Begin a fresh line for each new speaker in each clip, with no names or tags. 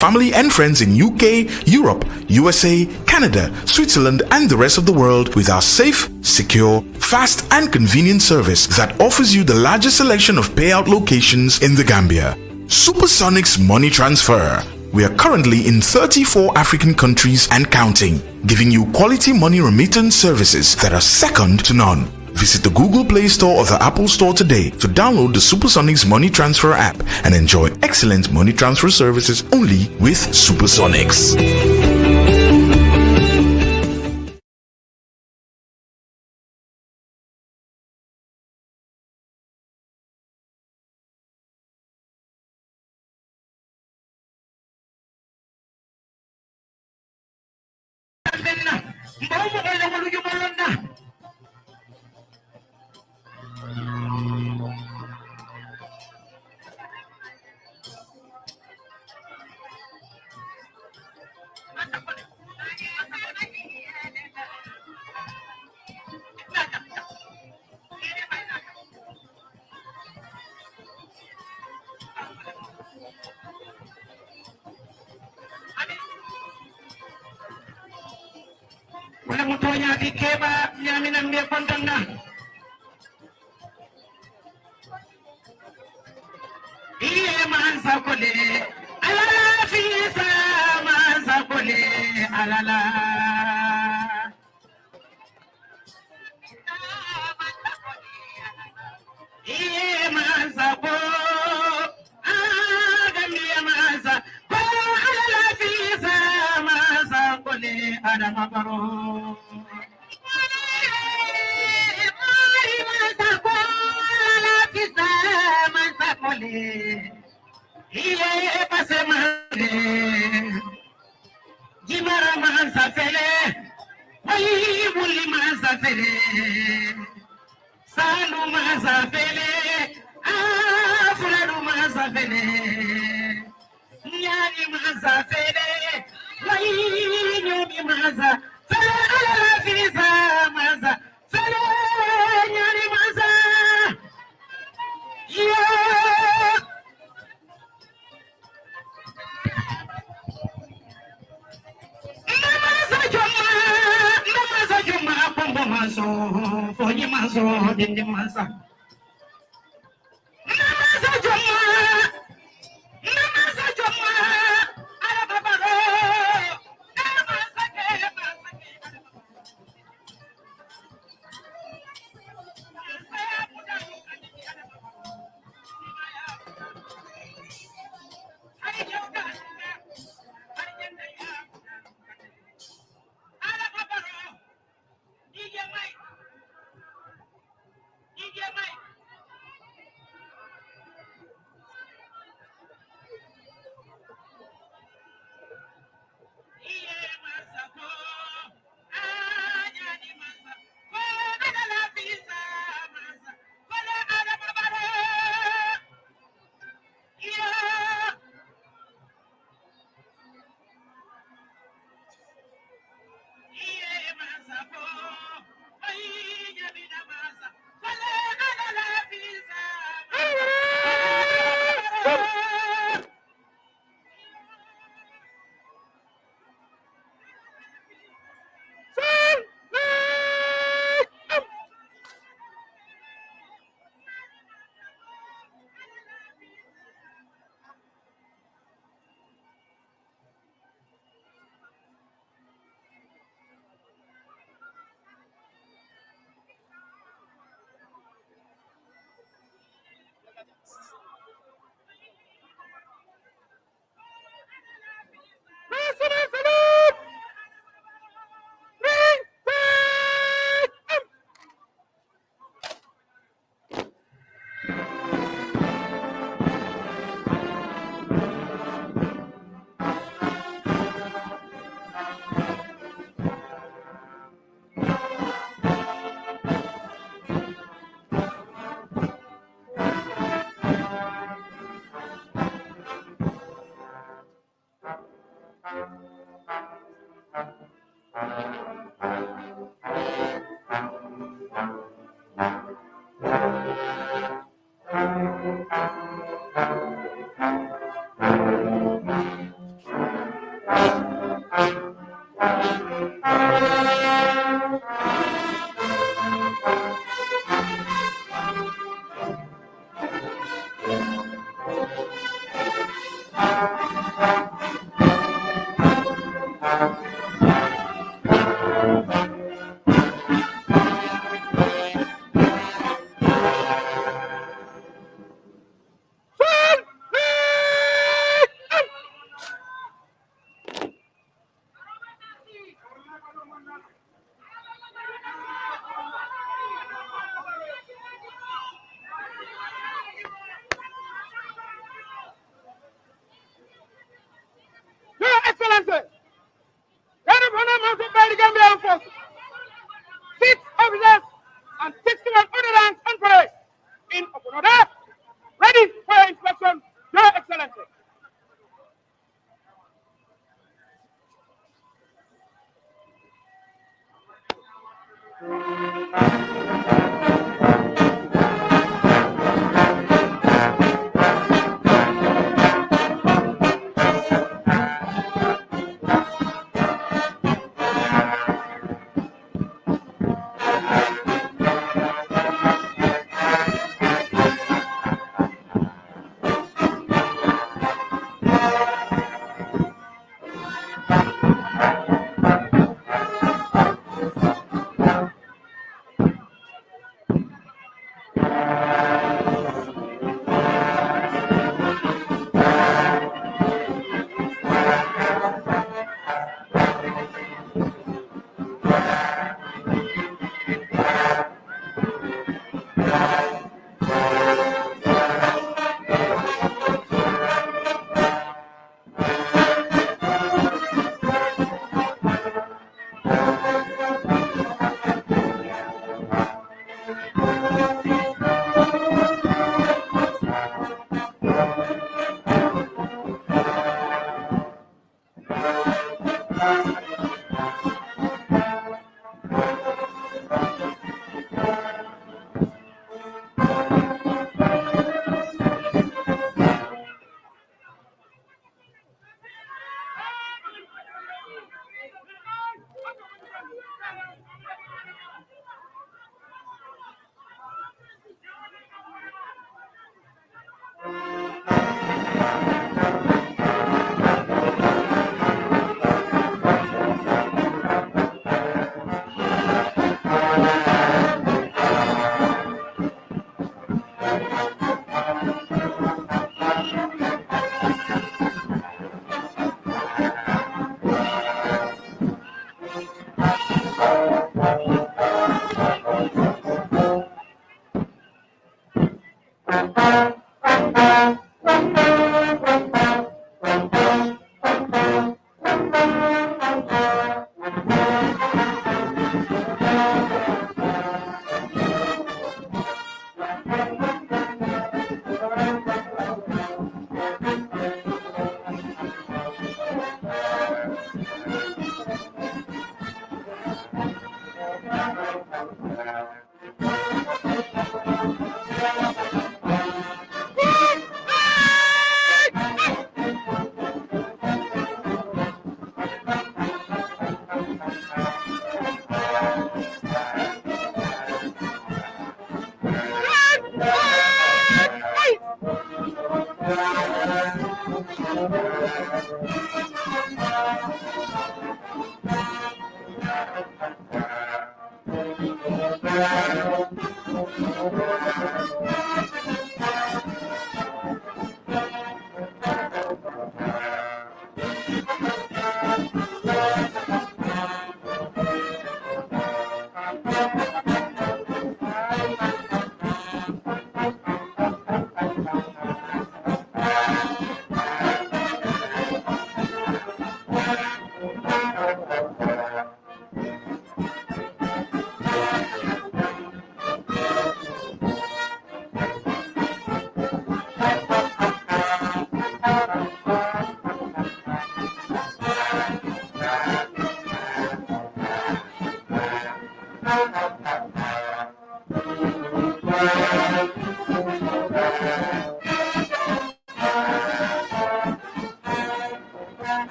family and friends in UK, Europe, USA, Canada, Switzerland, and the rest of the world with our safe, secure, fast, and convenient service that offers you the largest selection of payout locations in the Gambia. Supersonics Money Transfer. We are currently in 34 African countries and counting, giving you quality money remittance services that are second to none. Visit the Google Play Store or the Apple Store today to download the Supersonics Money Transfer app and enjoy excellent money transfer services only with Supersonics.
Wala mutonya di keba nyamin ang dia kontang na. Iye mansa kole, alala fisa mansa kole, alala. Iye mansa ko, Gambia mansa ko, alala fisa mansa kole, Adama Barrow. Iye pase mane, jimara mansa fele, wai muli mansa fele, sanu mansa fele, fulanu mansa fele, nyani mansa fele, wai nyoni mansa fele, alala fisa mansa fele, nyani mansa, yeah. Namaza juma pombo maso fonyi maso dindi masa namaza juma ala babaro namaza ke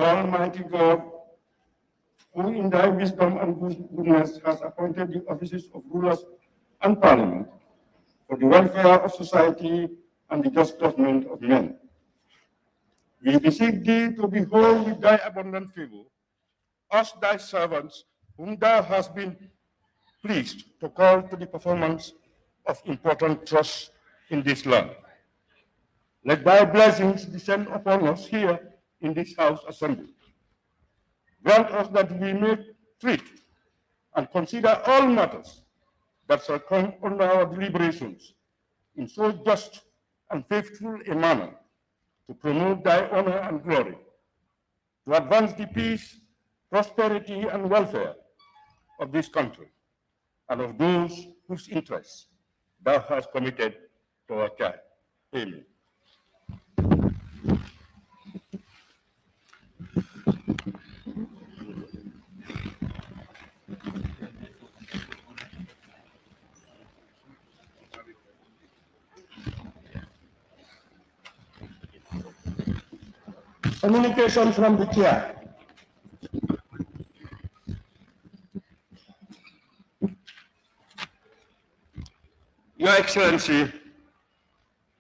Almighty God, who in thy wisdom and goodness has appointed the offices of rulers and parliament for the welfare of society and the just government of men. We beseech thee to behold with thy abundant favor us thy servants, whom thou hast been pleased to call to the performance of important trusts in this land. Let thy blessings descend upon us here in this house assembly. Grant us that we may treat and consider all matters that shall come under our deliberations in so just and faithful a manner to promote thy honor and glory, to advance the peace, prosperity, and welfare of this country and of those whose interests thou hast committed to our care. Amen. Communication from the chair. Your Excellency,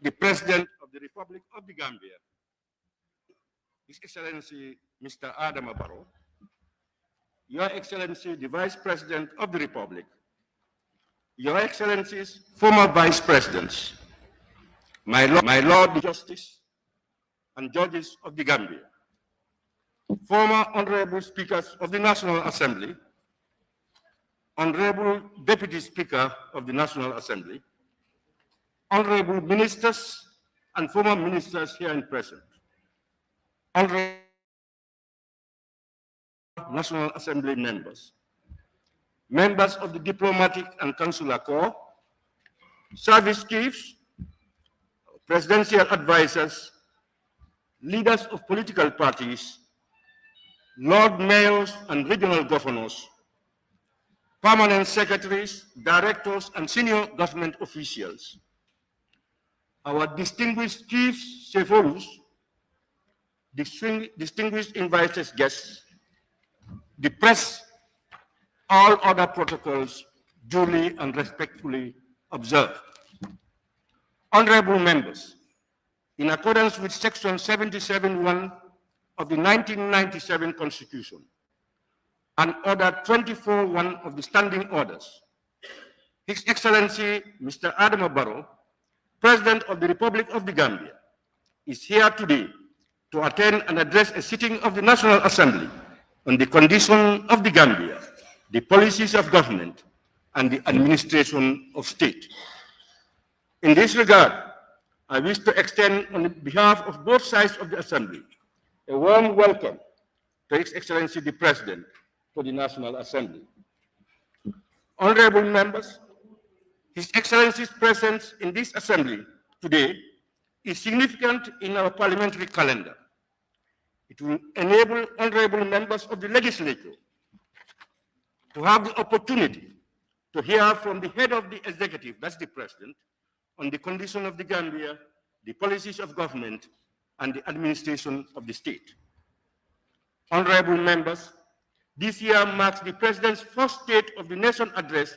the President of the Republic of the Gambia, His Excellency Mr. Adama Barrow, Your Excellency the Vice President of the Republic, Your Excellencies, former Vice Presidents, my Lord the Justice and Judges of the Gambia, former Honorable Speakers of the National Assembly, Honorable Deputy Speaker of the National Assembly, Honorable Ministers and former Ministers here and present, Honorable National Assembly members, members of the Diplomatic and Consular Corps, service chiefs, presidential advisors, leaders of political parties, Lord Mayors and regional governors, permanent secretaries, directors, and senior government officials, our distinguished chiefs, Seforus, distinguished invited guests, the press, all other protocols duly and respectfully observed. Honorable members, in accordance with Section 77(1) of the 1997 Constitution and Order 24(1) of the Standing Orders, His Excellency Mr. Adama Barrow, President of the Republic of the Gambia, is here today to attend and address a sitting of the National Assembly on the condition of the Gambia, the policies of government, and the administration of state. In this regard, I wish to extend on behalf of both sides of the Assembly a warm welcome to His Excellency the President to the National Assembly. Honorable members, His Excellency's presence in this Assembly today is significant in our parliamentary calendar. It will enable honorable members of the legislature to have the opportunity to hear from the head of the executive, that's the President, on the condition of the Gambia, the policies of government, and the administration of the state. Honorable members, this year marks the President's first State of the Nation address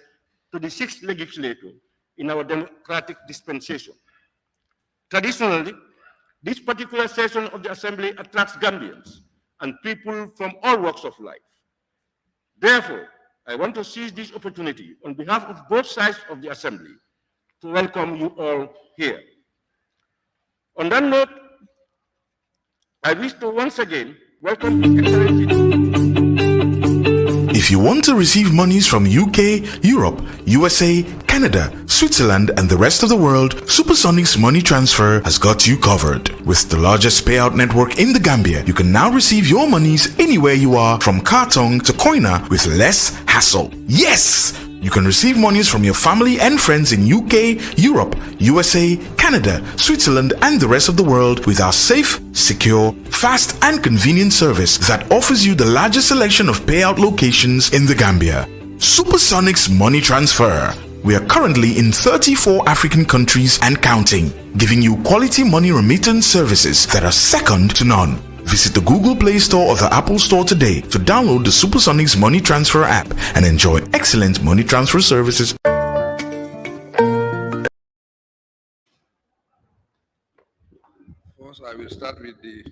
to the 6th legislature in our democratic dispensation. Traditionally, this particular session of the Assembly attracts Gambians and people from all walks of life. Therefore, I want to seize this opportunity on behalf of both sides of the Assembly to welcome you all here. On that note, I wish to once again welcome His Excellency.
If you want to receive monies from UK, Europe, USA, Canada, Switzerland, and the rest of the world, Supersonic's money transfer has got you covered. With the largest payout network in the Gambia, you can now receive your monies anywhere you are, from Kartong to Koina, with less hassle. Yes! You can receive monies from your family and friends in UK, Europe, USA, Canada, Switzerland, and the rest of the world with our safe, secure, fast, and convenient service that offers you the largest selection of payout locations in the Gambia. Supersonic's money transfer. We are currently in 34 African countries and counting, giving you quality money remittance services that are second to none. Visit the Google Play Store or the Apple Store today to download the Supersonics Money Transfer app and enjoy excellent money transfer services.
First, I will start with the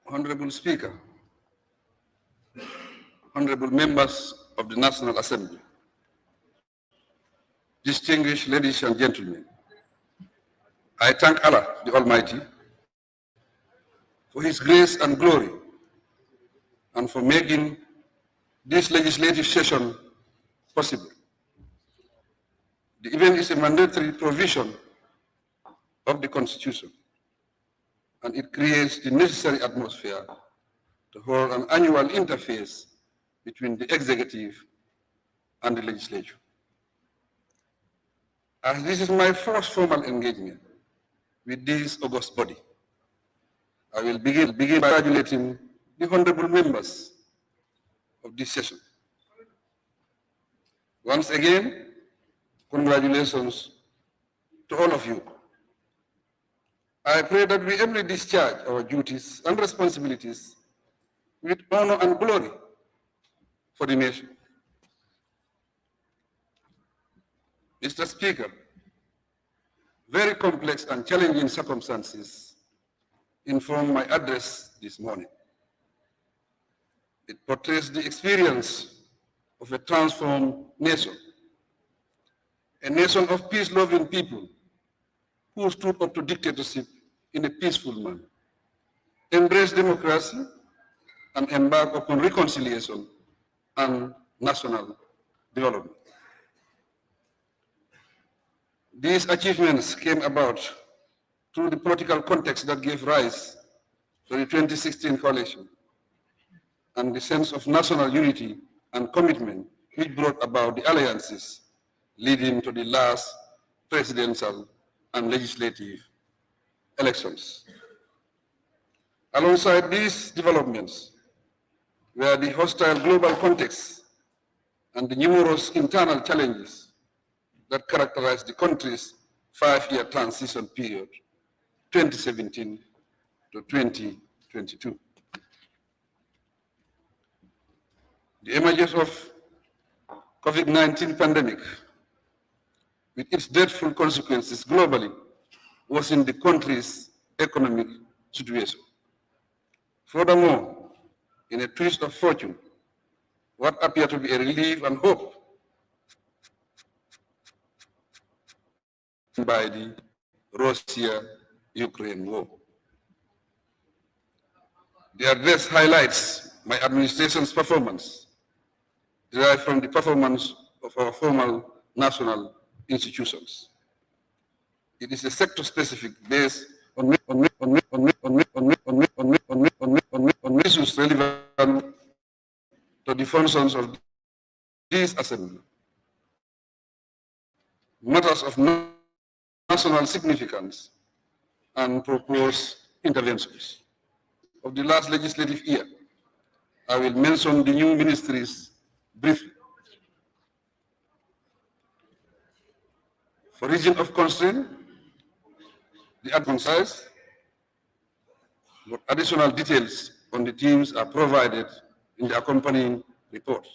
Honorable Speaker, Honorable Members of the National Assembly, distinguished ladies and gentlemen, I thank Allah, the Almighty, for His grace and glory, and for making this legislative session possible. The event is a mandatory provision of the Constitution, and it creates the necessary atmosphere to hold an annual interface between the executive and the legislature. As this is my first formal engagement with this august body, I will begin by congratulating the honorable members of this session. Once again, congratulations to all of you. I pray that we ably discharge our duties and responsibilities with honor and glory for the nation. Mr. Speaker, very complex and challenging circumstances inform my address this morning. It portrays the experience of a transformed nation, a nation of peace-loving people who stood up to dictatorship in a peaceful manner, embraced democracy, and embarked upon reconciliation and national development. These achievements came about through the political context that gave rise to the 2016 coalition and the sense of national unity and commitment which brought about the alliances leading to the last presidential and legislative elections. Alongside these developments were the hostile global context and the numerous internal challenges that characterized the country's 5-year transition period, 2017 to 2022. The emergence of COVID-19 pandemic, with its dreadful consequences globally, was in the country's economic situation. Furthermore, in a twist of fortune, what appeared to be a relief and hope by the Russia-Ukraine war. The address highlights my administration's performance, derived from the performance of our formal national institutions. It is a sector-specific based on issues relevant to the functions of this assembly, matters of national significance, and proposed interventions. Of the last legislative year, I will mention the new ministries briefly. For reason of constraint, the concise, but additional details on the teams are provided in the accompanying report.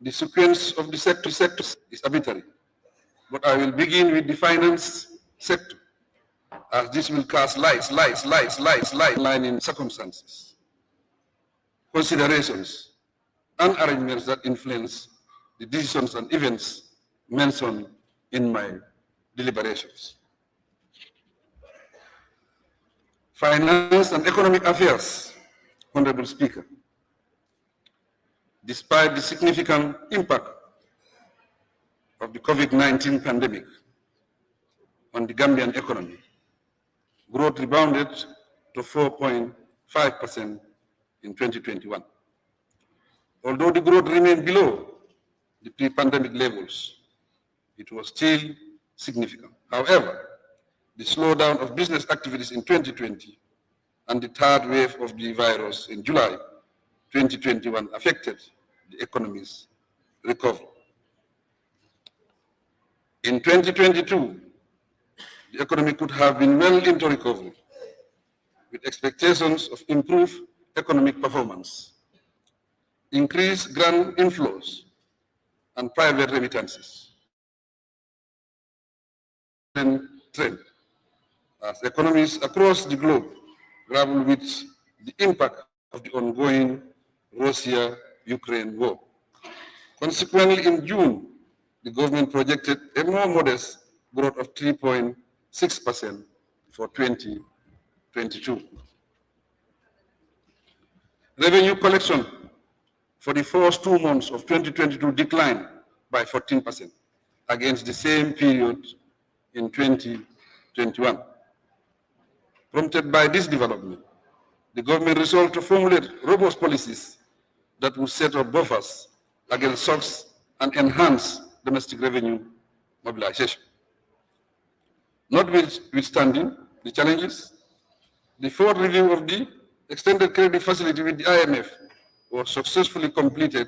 The sequence of the sectors is arbitrary, but I will begin with the finance sector, as this will cast light in circumstances, considerations, and arrangements that influence the decisions and events mentioned in my deliberations. Finance and economic affairs, Honorable Speaker. Despite the significant impact of the COVID-19 pandemic on the Gambian economy, growth rebounded to 4.5% in 2021. Although the growth remained below the pre-pandemic levels, it was still significant. However, the slowdown of business activities in 2020 and the third wave of the virus in July 2021 affected the economy's recovery. In 2022, the economy could have been well into recovery, with expectations of improved economic performance, increased grant inflows, and private remittances. Trend as economies across the globe grapple with the impact of the ongoing Russia-Ukraine war. Consequently, in June, the government projected a more modest growth of 3.6% for 2022. Revenue collection for the first 2 months of 2022 declined by 14% against the same period in 2021. Prompted by this development, the government resolved to formulate robust policies that would set up buffers against shocks and enhance domestic revenue mobilization. Notwithstanding the challenges, the fourth review of the extended credit facility with the IMF was successfully completed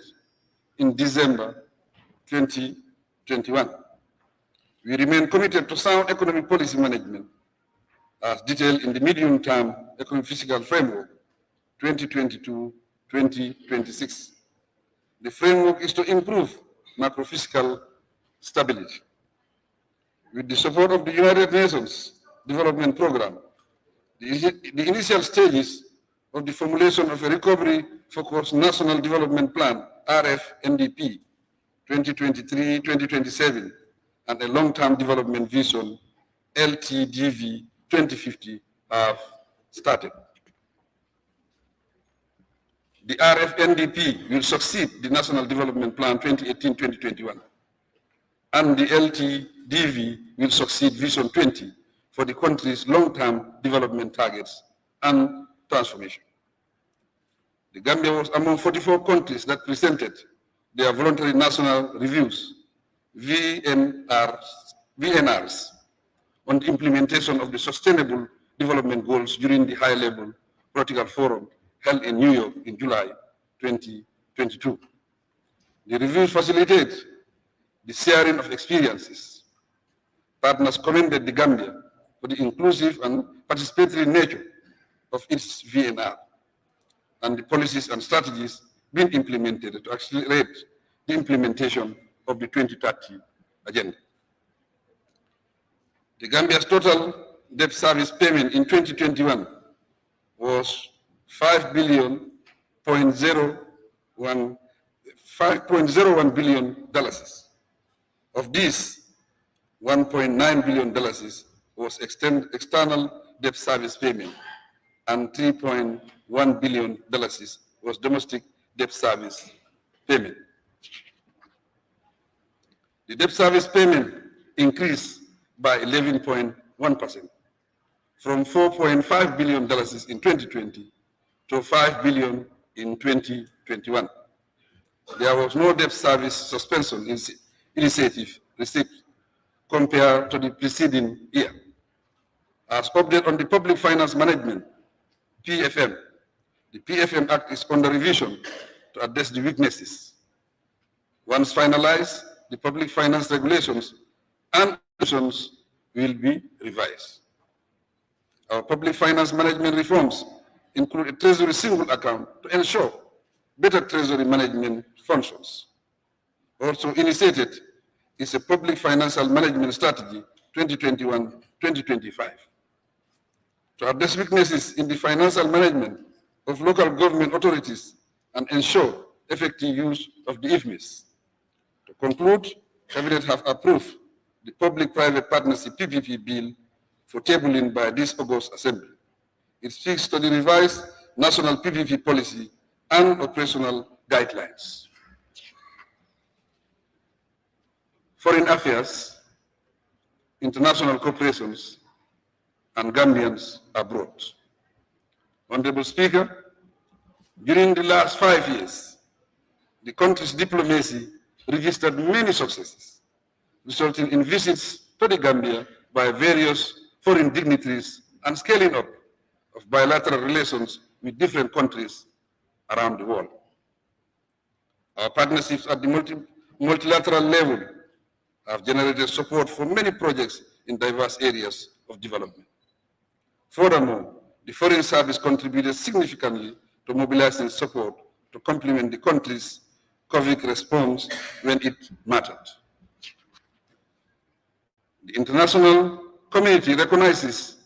in December 2021. We remain committed to sound economic policy management as detailed in the medium-term economic fiscal framework 2022-2026. The framework is to improve macro-fiscal stability. With the support of the United Nations Development Programme, the initial stages of the formulation of a recovery-focused National Development Plan, RFNDP, 2023-2027, and a long-term development vision, LTDV 2050, have started. The RFNDP will succeed the National Development Plan 2018-2021, and the LTDV will succeed Vision 20 for the country's long-term development targets and transformation. The Gambia was among 44 countries that presented their voluntary national reviews, VNRs, on the implementation of the Sustainable Development Goals during the high-level political forum held in New York in July 2022. The reviews facilitate the sharing of experiences. Partners commended the Gambia for the inclusive and participatory nature of its VNR and the policies and strategies being implemented to accelerate the implementation of the 2030 agenda. The Gambia's total debt service payment in 2021 was $5.01 billion. Of this, $1.9 billion was external debt service payment, and $3.1 billion was domestic debt service payment. The debt service payment increased by 11.1%, from $4.5 billion in 2020 to $5 billion in 2021. There was no debt service suspension initiative received compared to the preceding year. As update on the Public Finance Management, PFM, the PFM Act is under revision to address the weaknesses. Once finalized, the public finance regulations and conditions will be revised. Our public finance management reforms include a treasury single account to ensure better treasury management functions. Also initiated is a public financial management strategy 2021-2025 to address weaknesses in the financial management of local government authorities and ensure effective use of the IFMIS. To conclude, Cabinet have approved the Public-Private Partnership PPP bill for tabling by this August Assembly. It speaks to the revised national PPP policy and operational guidelines. Foreign affairs, international cooperations, and Gambians abroad. Honorable Speaker, during the last 5 years, the country's diplomacy registered many successes, resulting in visits to the Gambia by various foreign dignitaries and scaling up of bilateral relations with different countries around the world. Our partnerships at the multilateral level have generated support for many projects in diverse areas of development. Furthermore, the Foreign Service contributed significantly to mobilizing support to complement the country's COVID response when it mattered. The international community recognizes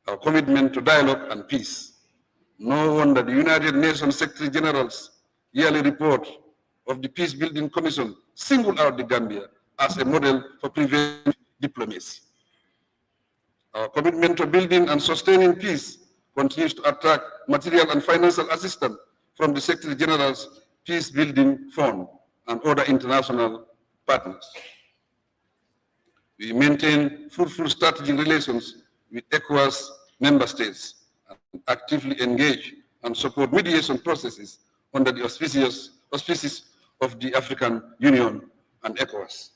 our commitment to dialogue and peace. No wonder the United Nations Secretary General's yearly report of the Peace Building Commission singled out the Gambia as a model for preventive diplomacy. Our commitment to building and sustaining peace continues to attract material and financial assistance from the Secretary General's Peace Building Fund and other international partners. We maintain fruitful strategic relations with ECOWAS member states and actively engage and support mediation processes under the auspices of the African Union and ECOWAS.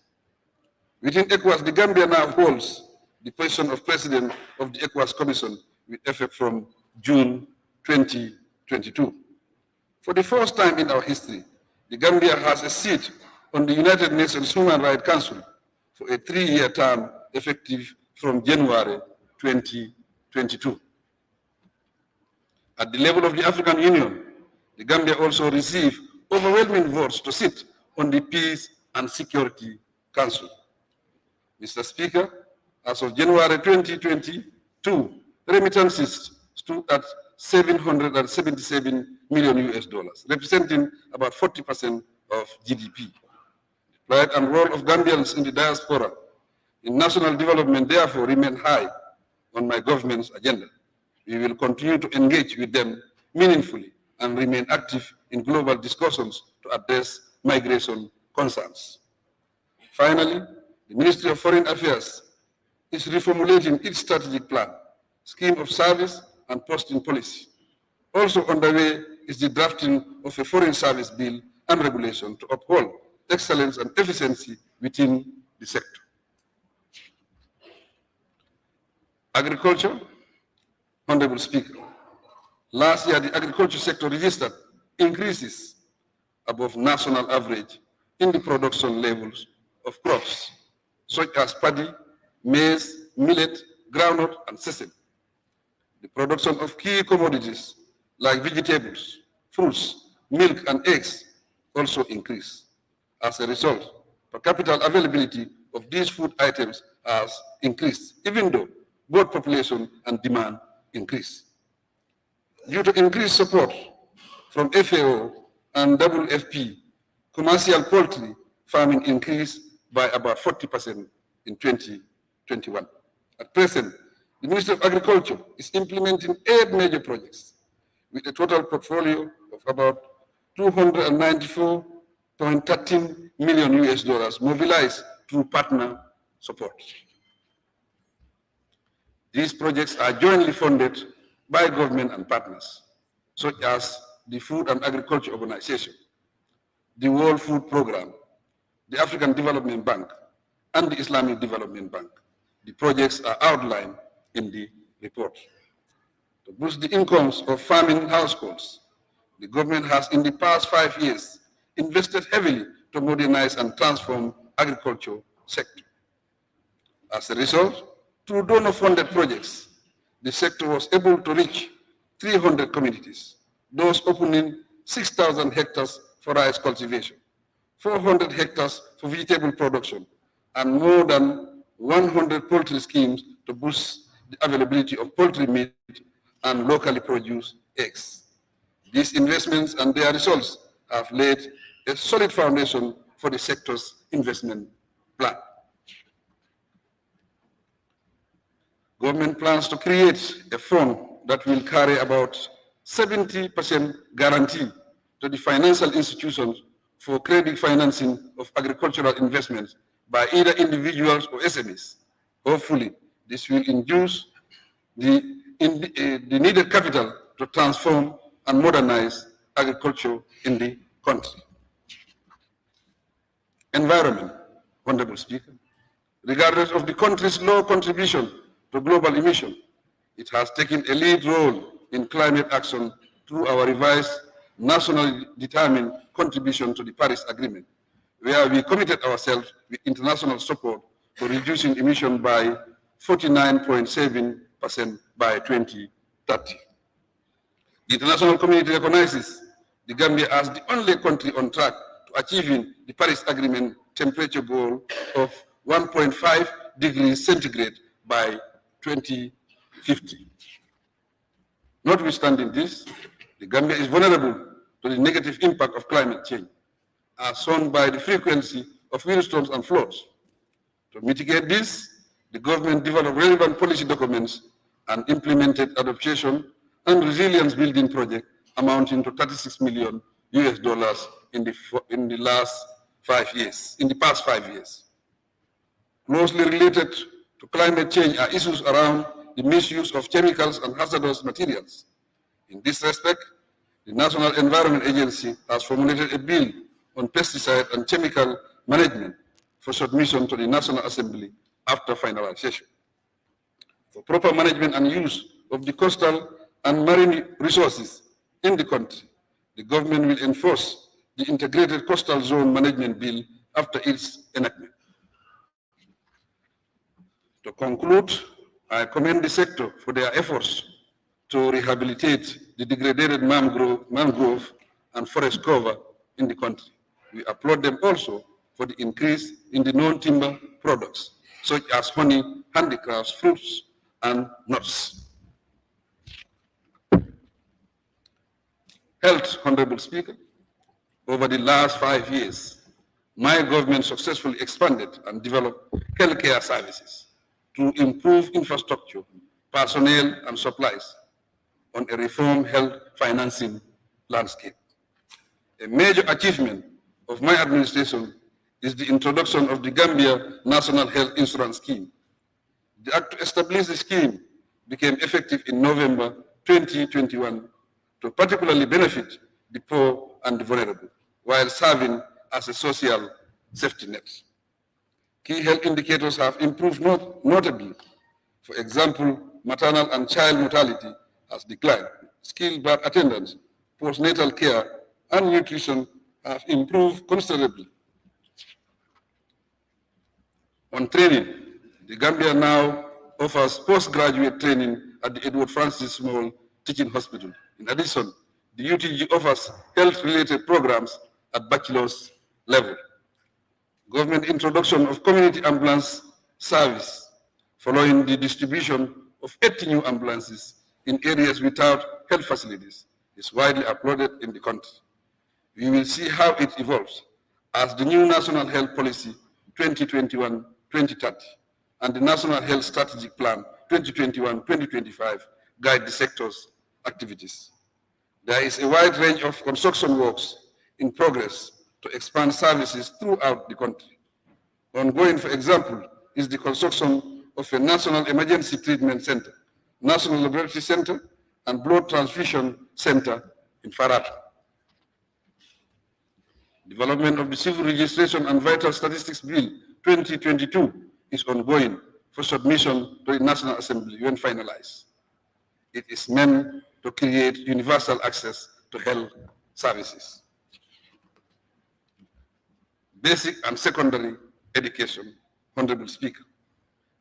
Within ECOWAS, the Gambia now holds the position of President of the ECOWAS Commission with effect from June 2022. For the first time in our history, the Gambia has a seat on the United Nations Human Rights Council for a 3-year term effective from January 2022. At the level of the African Union, the Gambia also received overwhelming votes to sit on the Peace and Security Council. Mr. Speaker, as of January 2022, remittances stood at $777 million, representing about 40% of GDP. The plight and role of Gambians in the diaspora in national development therefore remain high on my government's agenda. We will continue to engage with them meaningfully and remain active in global discussions to address migration concerns. Finally, the Ministry of Foreign Affairs is reformulating its strategic plan, scheme of service, and posting policy. Also underway is the drafting of a foreign service bill and regulation to uphold excellence and efficiency within the sector. Agriculture, Honorable Speaker. Last year, the agriculture sector registered increases above national average in the production levels of crops, such as paddy, maize, millet, groundnut, and sesame. The production of key commodities like vegetables, fruits, milk, and eggs also increased. As a result, per capita availability of these food items has increased, even though both population and demand increased. Due to increased support from FAO and WFP, commercial poultry farming increased by about 40% in 2021. At present, the Ministry of Agriculture is implementing 8 major projects with a total portfolio of about $294.13 million mobilized through partner support. These projects are jointly funded by government and partners, such as the Food and Agriculture Organization, the World Food Programme, the African Development Bank, and the Islamic Development Bank. The projects are outlined in the report. To boost the incomes of farming households, the government has in the past 5 years invested heavily to modernize and transform agriculture sector. As a result, through donor-funded projects, the sector was able to reach 300 communities, those opening 6,000 hectares for rice cultivation, 400 hectares for vegetable production, and more than 100 poultry schemes to boost the availability of poultry meat and locally produced eggs. These investments and their results have laid a solid foundation for the sector's investment plan. Government plans to create a fund that will carry about 70% guarantee to the financial institutions for credit financing of agricultural investments by either individuals or SMEs. Hopefully, this will induce the needed capital to transform and modernize agriculture in the country. Environment, Honorable Speaker. Regardless of the country's low contribution to global emission, it has taken a lead role in climate action through our revised nationally determined contribution to the Paris Agreement, where we committed ourselves with international support to reducing emission by 49.7% by 2030. The international community recognizes the Gambia as the only country on track to achieving the Paris Agreement temperature goal of 1.5 degrees centigrade by 2050. Notwithstanding this, the Gambia is vulnerable to the negative impact of climate change, as shown by the frequency of windstorms and floods. To mitigate this, the government developed relevant policy documents and implemented adaptation and resilience building projects amounting to $36 million in the past 5 years. Closely related to climate change are issues around the misuse of chemicals and hazardous materials. In this respect, the National Environment Agency has formulated a bill on pesticide and chemical management for submission to the National Assembly after finalization. For proper management and use of the coastal and marine resources in the country, the government will enforce the Integrated Coastal Zone Management Bill after its enactment. To conclude, I commend the sector for their efforts to rehabilitate the degraded mangrove and forest cover in the country. We applaud them also for the increase in the non-timber products, such as honey, handicrafts, fruits, and nuts. Health, Honorable Speaker, over the last 5 years, my government successfully expanded and developed healthcare services to improve infrastructure, personnel, and supplies on a reformed health financing landscape. A major achievement of my administration is the introduction of the Gambia National Health Insurance Scheme. The act to establish the scheme became effective in November 2021 to particularly benefit the poor and the vulnerable, while serving as a social safety net. Key health indicators have improved notably. For example, maternal and child mortality has declined. Skilled birth attendance, postnatal care, and nutrition have improved considerably. On training, the Gambia now offers postgraduate training at the Edward Francis Small Teaching Hospital. In addition, the UTG offers health-related programs at bachelor's level. Government introduction of community ambulance service following the distribution of 80 new ambulances in areas without health facilities is widely applauded in the country. We will see how it evolves as the new National Health Policy 2021-2030 and the National Health Strategic Plan 2021-2025 guide the sector's activities. There is a wide range of construction works in progress to expand services throughout the country. Ongoing, for example, is the construction of a National Emergency Treatment Center, National Laboratory Center, and Blood Transfusion Center in Farata. Development of the Civil Registration and Vital Statistics Bill 2022 is ongoing for submission to the National Assembly when finalized. It is meant to create universal access to health services. Basic and secondary education, Honorable Speaker.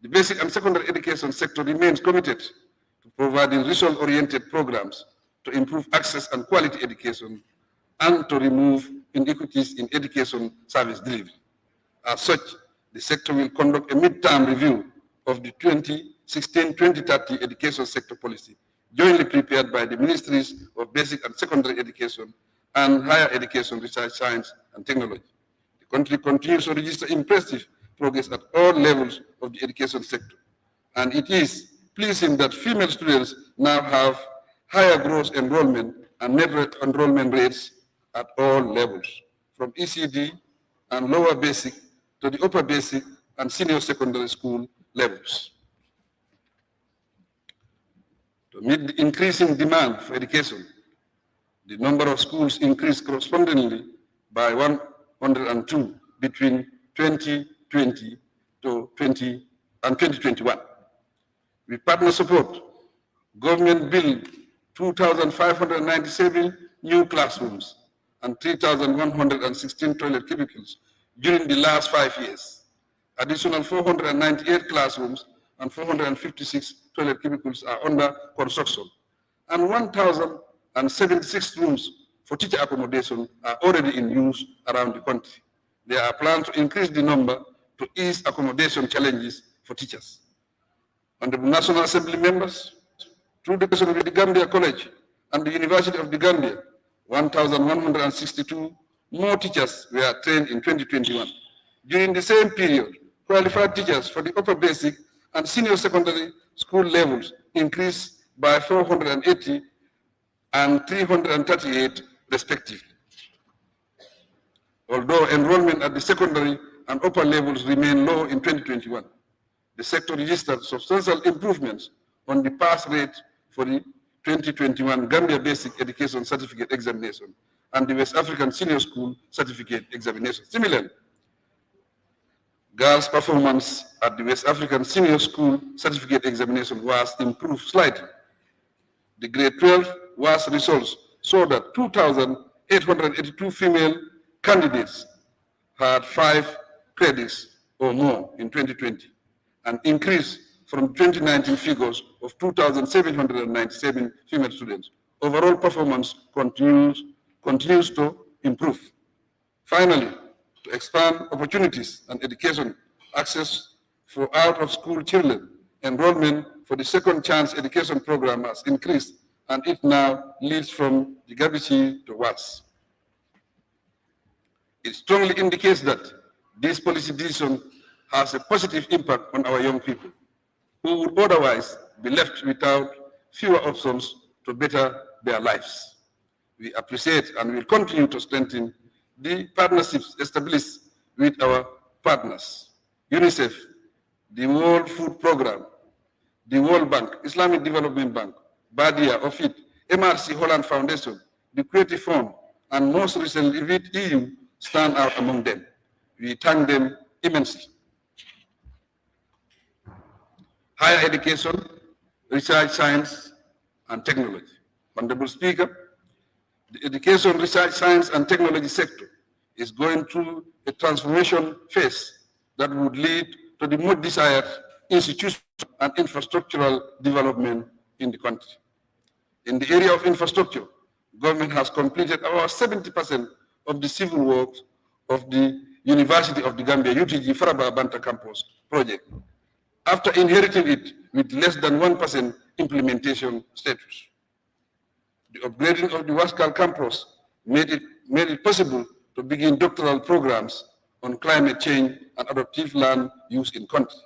The basic and secondary education sector remains committed to providing result-oriented programs to improve access and quality education and to remove inequities in education service delivery. As such, the sector will conduct a mid-term review of the 2016-2030 education sector policy, jointly prepared by the Ministries of Basic and Secondary Education and Higher Education, Research, Science, and Technology. The country continues to register impressive progress at all levels of the education sector, and it is pleasing that female students now have higher gross enrollment and net enrollment rates at all levels, from ECD and lower basic to the upper basic and senior secondary school levels. To meet the increasing demand for education, the number of schools increased correspondingly by 102 between 2020 to 2021. With partner support, government built 2,597 new classrooms and 3,116 toilet cubicles during the last 5 years. Additional 498 classrooms and 456 toilet cubicles are under construction, and 1,076 rooms for teacher accommodation are already in use around the country. There are plans to increase the number to ease accommodation challenges for teachers. Honorable National Assembly members, through the creation of the Gambia College and the University of the Gambia, 1,162 more teachers were trained in 2021. During the same period, qualified teachers for the upper basic and senior secondary school levels increased by 480 and 338 respectively. Although enrollment at the secondary and upper levels remained low in 2021, the sector registered substantial improvements on the pass rate for the 2021 Gambia Basic Education Certificate Examination and the West African Senior School Certificate Examination. Similarly, girls' performance at the West African Senior School Certificate Examination was improved slightly. The grade 12 WAS results showed that 2,882 female candidates had 5 credits or more in 2020, an increase from 2019 figures of 2,797 female students. Overall performance continues to improve. Finally, to expand opportunities and education access for out-of-school children, enrollment for the Second Chance Education Program has increased, and it now leads from the Gabici to WAS. It strongly indicates that this policy decision has a positive impact on our young people, who would otherwise be left without fewer options to better their lives. We appreciate and will continue to strengthen the partnerships established with our partners, UNICEF, the World Food Programme, the World Bank, Islamic Development Bank, Badia, OFIT, MRC Holland Foundation, the Creative Fund, and most recently with EU stand out among them. We thank them immensely. Higher education, research, science, and technology. Honorable Speaker, the education, research, science, and technology sector is going through a transformation phase that would lead to the much desired institutional and infrastructural development in the country. In the area of infrastructure, government has completed about 70% of the civil works of the University of the Gambia, UTG Faraba Banta Campus project, after inheriting it with less than 1% implementation status. The upgrading of the Wascal campus made it possible to begin doctoral programs on climate change and adaptive land use in country.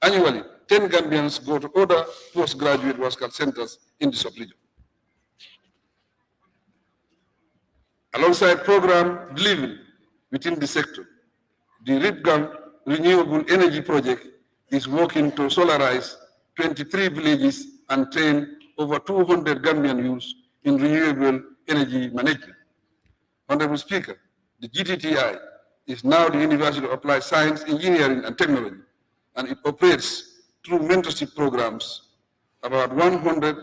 Annually, 10 Gambians go to other postgraduate Wascal centers in the sub-region. Alongside program delivery within the sector, the RIPGAM Renewable Energy Project is working to solarize 23 villages and train over 200 Gambian youths in renewable energy management. Honorable Speaker, the GTTI is now the University of Applied Science, Engineering, and Technology, and it operates through mentorship programs. About 100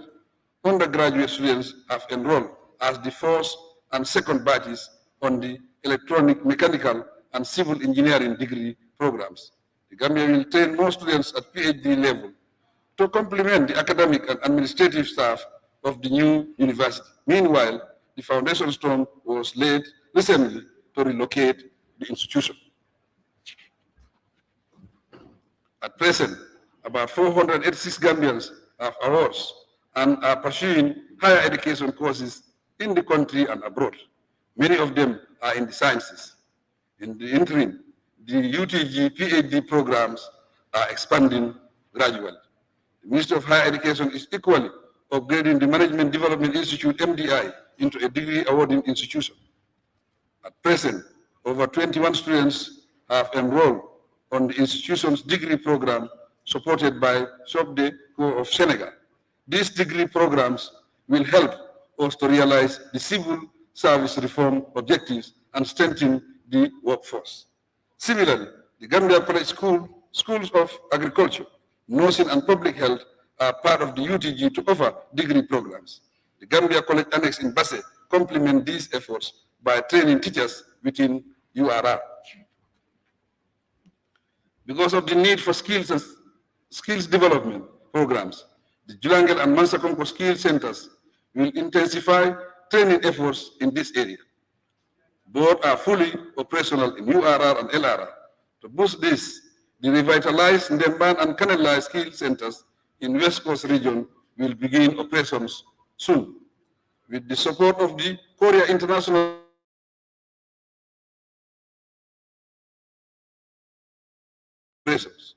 undergraduate students have enrolled as the first and second batches on the electronic, mechanical, and civil engineering degree programs. The Gambia will train more students at PhD level to complement the academic and administrative staff of the new university. Meanwhile, the foundation stone was laid recently to relocate the institution. At present, about 486 Gambians have awards and are pursuing higher education courses in the country and abroad. Many of them are in the sciences. In the interim, the UTG PhD programs are expanding gradually. The Ministry of Higher Education is equally upgrading the Management Development Institute, MDI, into a degree awarding institution. At present, over 21 students have enrolled on the institution's degree program supported by SOCDE of Senegal. These degree programs will help us to realize the civil service reform objectives and strengthen the workforce. Similarly, the Gambia College Schools of Agriculture, Nursing, and Public Health are part of the UTG to offer degree programs. The Gambia College Annex in Basse complement these efforts by training teachers within URR. Because of the need for skills skills development programs. The Julangel and Mansakonko skill centers will intensify training efforts in this area. Both are fully operational in URR and LRR. To boost this, the revitalized Ndemban and Kanela skill centers in West Coast region will begin operations soon. With the support of the Korea International operations.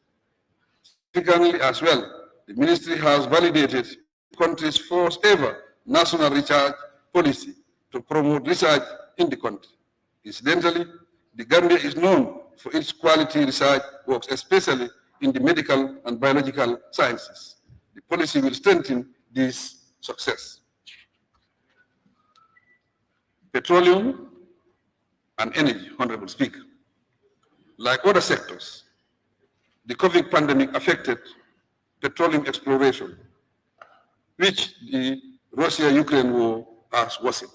Significantly as well, the ministry has validated the country's first ever national research policy to promote research in the country. Incidentally, the Gambia is known for its quality research works, especially in the medical and biological sciences. The policy will strengthen this success. Petroleum and energy, Honorable Speaker. Like other sectors, the COVID pandemic affected petroleum exploration, which the Russia-Ukraine war has worsened.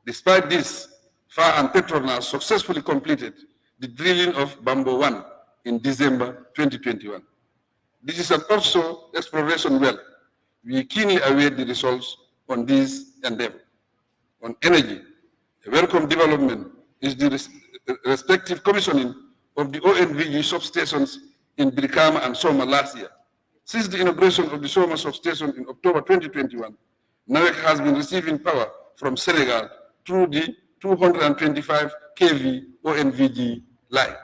Despite this, FAR and Petronas successfully completed the drilling of Bambo 1 in December 2021. This is an offshore exploration well. We keenly await the results on this endeavor. On energy, a welcome development is the respective commissioning of the ONVG substations in Brikama and Soma last year. Since the inauguration of the Soma substation in October 2021, NAWEC has been receiving power from Senegal through the 225 kV ONVG line.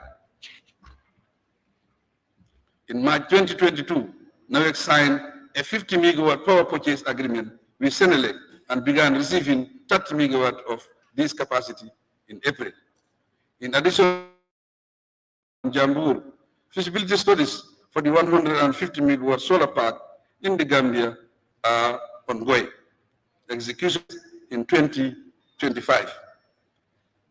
In March 2022, NAWEC signed a 50 megawatt power purchase agreement with Senelec and began receiving 30 megawatt of this capacity in April. In addition, Jambur, feasibility studies for the 150 megawatt solar park in the Gambia are ongoing. Execution in 2025.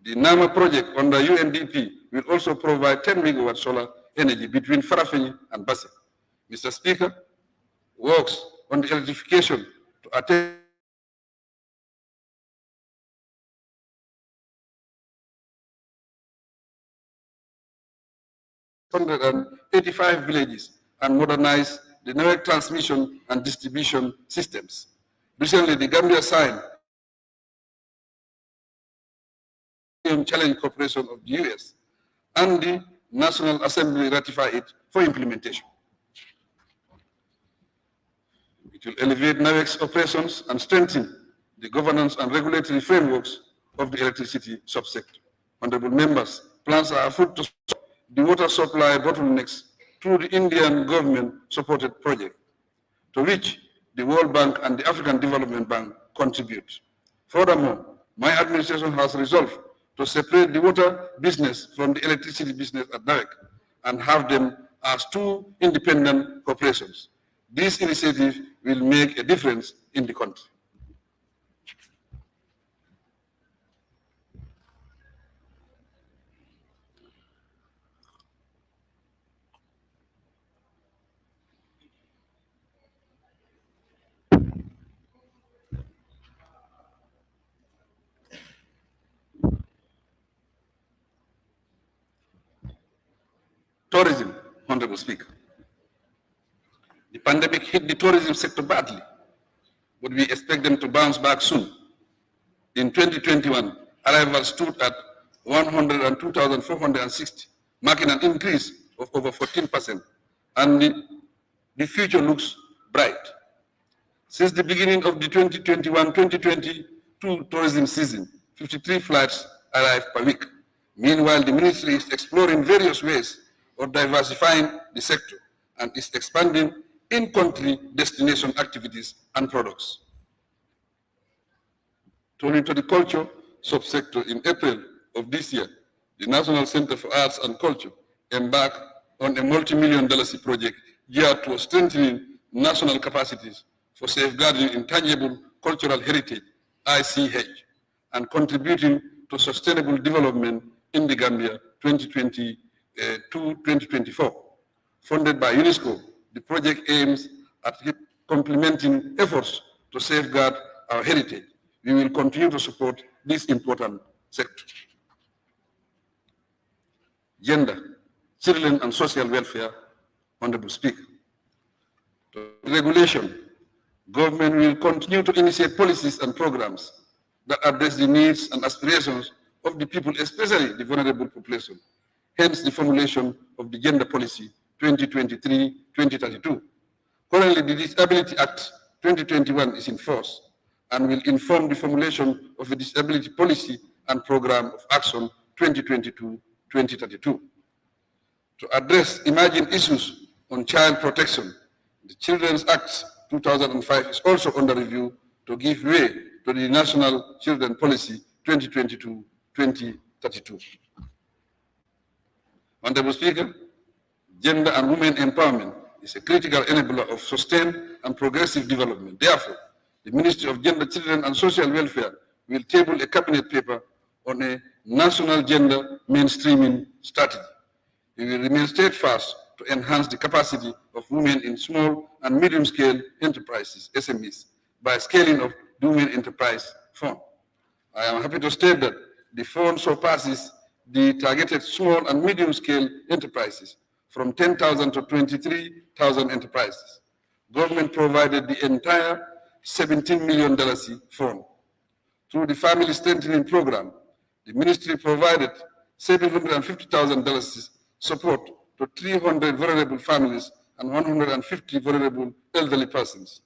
The NAMA project under UNDP will also provide 10 megawatt solar energy between Farafenni and Basse. Mr. Speaker, works on the electrification to attain 185 villages and modernize the network transmission and distribution systems. Recently, the Gambia signed the Challenge Corporation of the US and the National Assembly ratified it for implementation. It will elevate NAWEC's operations and strengthen the governance and regulatory frameworks of the electricity subsector. Honorable members, plans are afoot to solve the water supply bottlenecks through the Indian government-supported project, to which the World Bank and the African Development Bank contribute. Furthermore, my administration has resolved to separate the water business from the electricity business at NAWEC and have them as two independent corporations. This initiative will make a difference in the country. Tourism, Honorable Speaker. The pandemic hit the tourism sector badly, but we expect them to bounce back soon. In 2021, arrivals stood at 102,460, marking an increase of over 14%, and the future looks bright. Since the beginning of the 2021-2022 tourism season, 53 flights arrive per week. Meanwhile, the ministry is exploring various ways of diversifying the sector and is expanding in-country destination activities and products. Turning to the culture subsector, in April of this year, the National Center for Arts and Culture embarked on a multi-million-dollar project geared to strengthening national capacities for safeguarding intangible cultural heritage, ICH, and contributing to sustainable development in the Gambia 2020-2024. Funded by UNESCO, the project aims at complementing efforts to safeguard our heritage. We will continue to support this important sector. Gender, children, and social welfare, Honorable Speaker. Regulation. Government will continue to initiate policies and programs that address the needs and aspirations of the people, especially the vulnerable population. Hence the formulation of the Gender Policy 2023-2032. Currently, the Disability Act 2021 is in force and will inform the formulation of a disability policy and program of action 2022-2032. To address emerging issues on child protection, the Children's Act 2005 is also under review to give way to the National Children Policy 2022-2032. Honorable Speaker, gender and women empowerment is a critical enabler of sustained and progressive development. Therefore, the Ministry of Gender, Children and Social Welfare will table a cabinet paper on a national gender mainstreaming strategy. We will remain steadfast to enhance the capacity of women in small and medium-scale enterprises, SMEs, by scaling up the Women Enterprise Fund. I am happy to state that the fund surpasses the targeted small and medium-scale enterprises from 10,000 to 23,000 enterprises. Government provided the entire $17 million fund. Through the Family Strengthening Program, the ministry provided $750,000 support to 300 vulnerable families and 150 vulnerable elderly persons.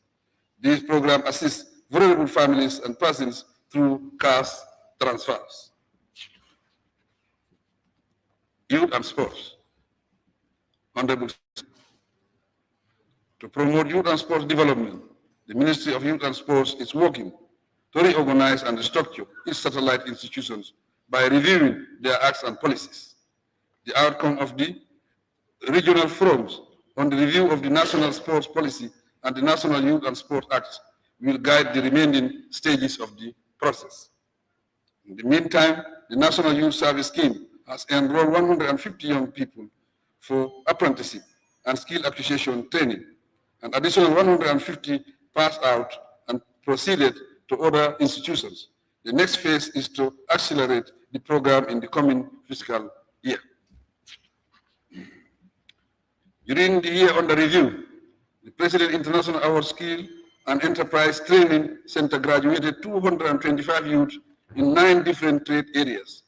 This program assists vulnerable families and persons through cash transfers. Youth and sports. Honorable, to promote youth and sports development, the Ministry of Youth and Sports is working to reorganize and restructure its satellite institutions by reviewing their acts and policies. The outcome of the regional forums on the review of the National Sports Policy and the National Youth and Sports Act will guide the remaining stages of the process. In the meantime, the National Youth Service Scheme has enrolled 150 young people for apprenticeship and skill acquisition training. An additional 150 passed out and proceeded to other institutions. The next phase is to accelerate the program in the coming fiscal year. During the year under review, the President International Award Skill and Enterprise Training Center graduated 225 youth in 9 different trade areas.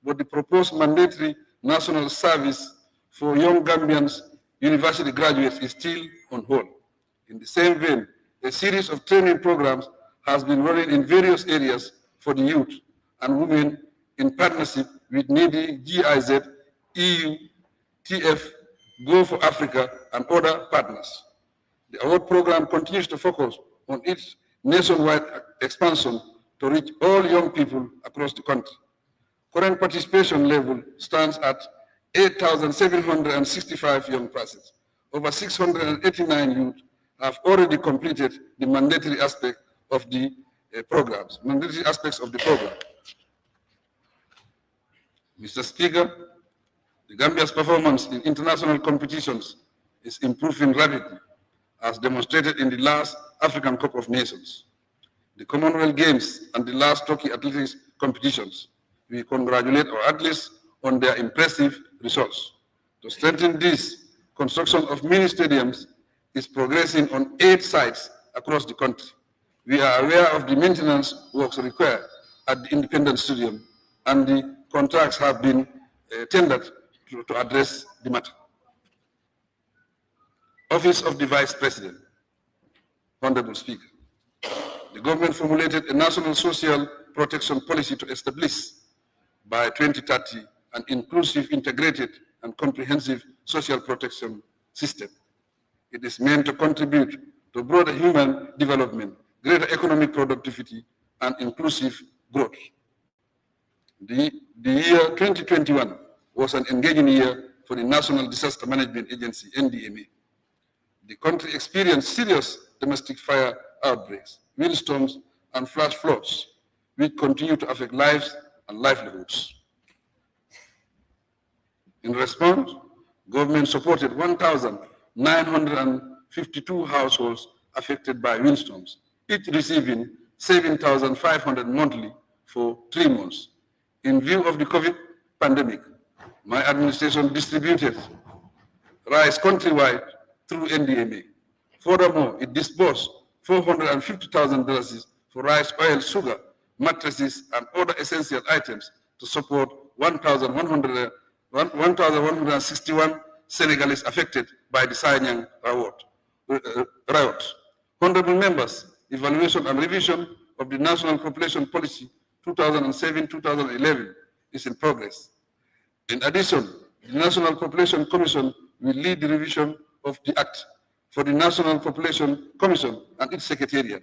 But the proposed mandatory national service for young Gambians university graduates is still on hold. In the same vein, a series of training programs has been running in various areas for the youth and women in partnership with NIDI, GIZ, EU, TF, Go for Africa, and other partners. The award program continues to focus on its nationwide expansion to reach all young people across the country. Current participation level stands at 8,765 young persons. Over 689 youth have already completed the mandatory aspect of the programs, mandatory aspects of the program. Mr. Speaker, the Gambia's performance in international competitions is improving rapidly, as demonstrated in the last African Cup of Nations, the Commonwealth Games, and the last Tokyo Athletics competitions. We congratulate our athletes on their impressive results. To strengthen this, construction of mini stadiums is progressing on 8 sites across the country. We are aware of the maintenance works required at the Independent Stadium, and the contracts have been tendered to address the matter. Office of the Vice President. Honorable Speaker, the government formulated a national social protection policy to establish by 2030 an inclusive, integrated, and comprehensive social protection system. It is meant to contribute to broader human development, greater economic productivity, and inclusive growth. The year 2021 was an engaging year for the National Disaster Management Agency, NDMA. The country experienced serious domestic fire outbreaks, windstorms, and flash floods, which continue to affect lives and livelihoods. In response, government supported 1,952 households affected by windstorms, each receiving 7,500 monthly for 3 months. In view of the COVID pandemic, my administration distributed rice countrywide through NDMA Furthermore, it disbursed $450,000 for rice, oil, sugar, mattresses, and other essential items to support 1,161 Senegalese affected by the Sanyang riot. Honorable members, evaluation and revision of the National Population Policy 2007-2011 is in progress. In addition, the National Population Commission will lead the revision of the Act for the National Population Commission and its Secretariat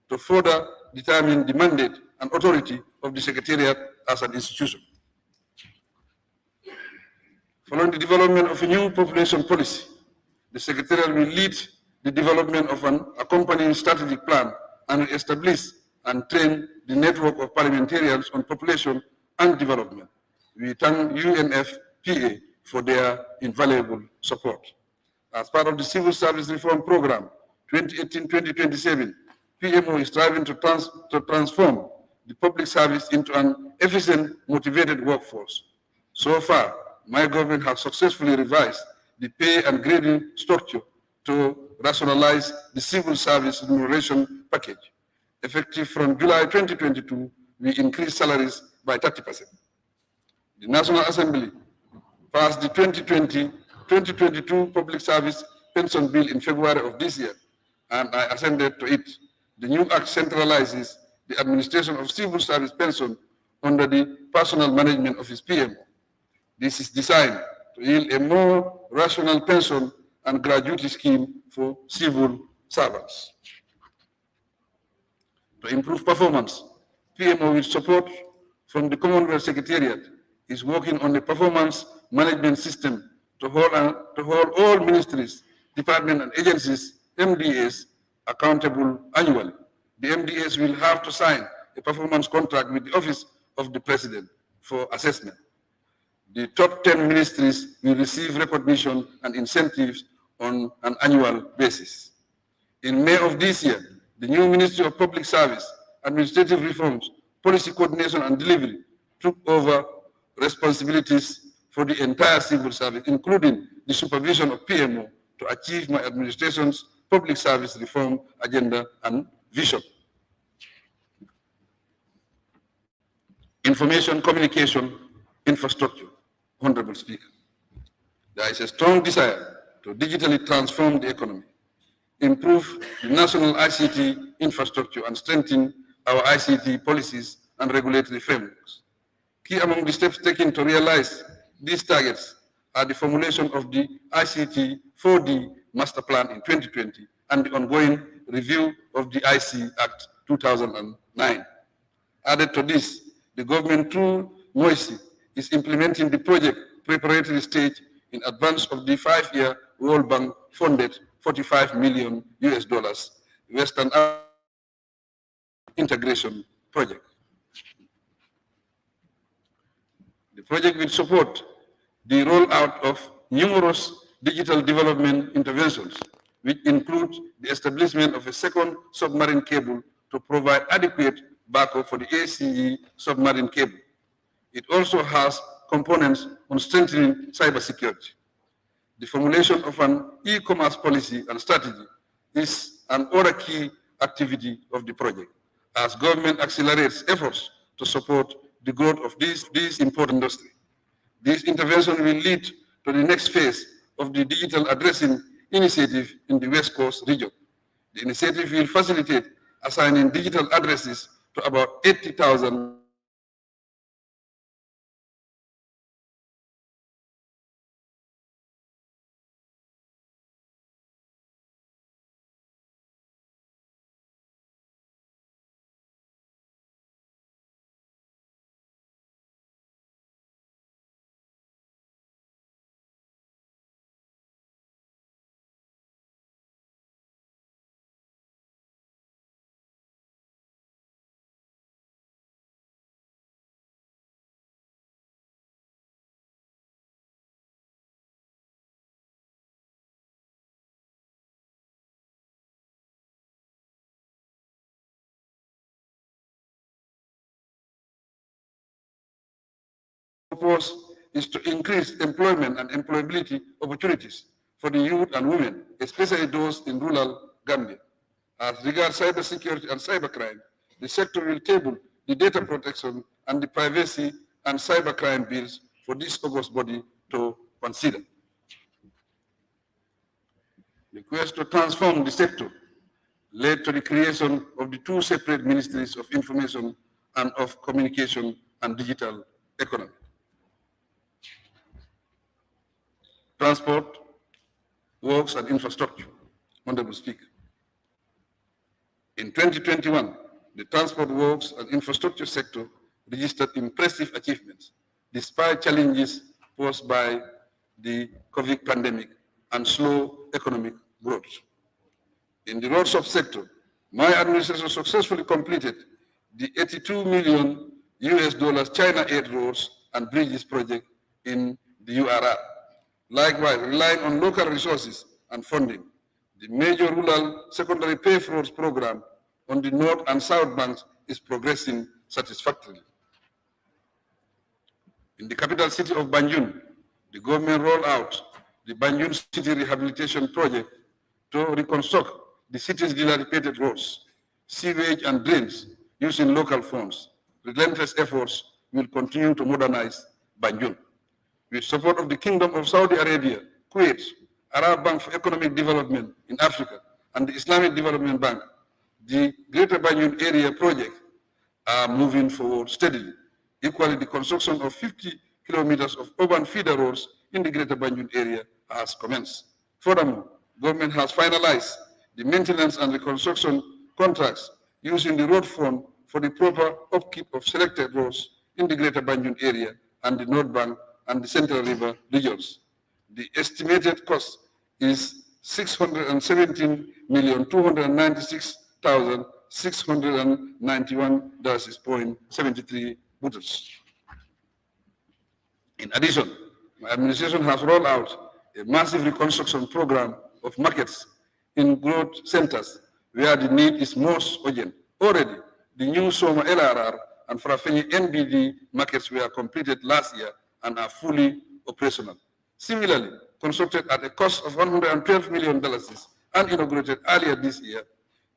to further determine the mandate and authority of the Secretariat as an institution. Following the development of a new population policy, the Secretariat will lead the development of an accompanying strategic plan and establish and train the network of parliamentarians on population and development. We thank UNFPA for their invaluable support. As part of the Civil Service Reform Program 2018-2027, PMO is striving to transform the public service into an efficient, motivated workforce. So far, my government has successfully revised the pay and grading structure to rationalize the civil service remuneration package. Effective from July 2022, we increased salaries by 30%. The National Assembly passed the 2020-2022 Public Service Pension Bill in February of this year, and I assented to it. The new act centralizes the administration of civil service pension under the Personal Management Office PMO. This is designed to yield a more rational pension and gratuity scheme for civil servants. To improve performance, PMO with support from the Commonwealth Secretariat is working on a performance management system to hold all ministries, departments, and agencies, MDAs, accountable annually. The MDAs will have to sign a performance contract with the Office of the President for assessment. The top 10 ministries will receive recognition and incentives on an annual basis. In May of this year, the new Ministry of Public Service, Administrative Reforms, Policy Coordination and Delivery took over responsibilities for the entire civil service, including the supervision of PMO, to achieve my administration's public service reform agenda and vision. Information communication infrastructure. Honorable Speaker, there is a strong desire to digitally transform the economy, improve the national ICT infrastructure, and strengthen our ICT policies and regulatory frameworks. Key among the steps taken to realize these targets are the formulation of the ICT 4D Master Plan in 2020 and the ongoing review of the IC Act 2009. Added to this, the government through MOISI is implementing the project preparatory stage in advance of the 5-year World Bank funded $45 million Western integration project. The project will support the rollout of numerous digital development interventions, which include the establishment of a second submarine cable to provide adequate backup for the ACE submarine cable. It also has components on strengthening cybersecurity. The formulation of an e-commerce policy and strategy is another key activity of the project, as government accelerates efforts to support the growth of this important industry. This intervention will lead to the next phase of the digital addressing initiative in the West Coast region. The initiative will facilitate assigning digital addresses to about 80,000 purpose is to increase employment and employability opportunities for the youth and women, especially those in rural Gambia. As regards cybersecurity and cybercrime, the sector will table the data protection and the privacy and cybercrime bills for this august body to consider. The quest to transform the sector led to the creation of the two separate ministries of information and of communication and digital economy. Transport, works and infrastructure. Honorable Speaker. In 2021, the transport, works and infrastructure sector registered impressive achievements despite challenges posed by the COVID pandemic and slow economic growth. In the road sector, my administration successfully completed the $82 million China aid roads and bridges project in the URR. Likewise, relying on local resources and funding, the major rural secondary paved roads program on the north and south banks is progressing satisfactorily. In the capital city of Banjul, the government rolled out the Banjul City Rehabilitation Project to reconstruct the city's dilapidated roads, sewage and drains using local funds. Relentless efforts will continue to modernize Banjul. With support of the Kingdom of Saudi Arabia, Kuwait, Arab Bank for Economic Development in Africa, and the Islamic Development Bank, the Greater Banjul Area project are moving forward steadily. Equally, the construction of 50 kilometers of urban feeder roads in the Greater Banjul area has commenced. Furthermore, government has finalized the maintenance and reconstruction contracts using the road fund for the proper upkeep of selected roads in the Greater Banjul area and the North Bank and the Central River regions. The estimated cost is $617,296,691.73 buttons. In addition, my administration has rolled out a massive reconstruction program of markets in growth centers where the need is most urgent. Already, the new Soma LRR and Farafenni NBD markets were completed last year and are fully operational. Similarly, constructed at a cost of $112 million and inaugurated earlier this year,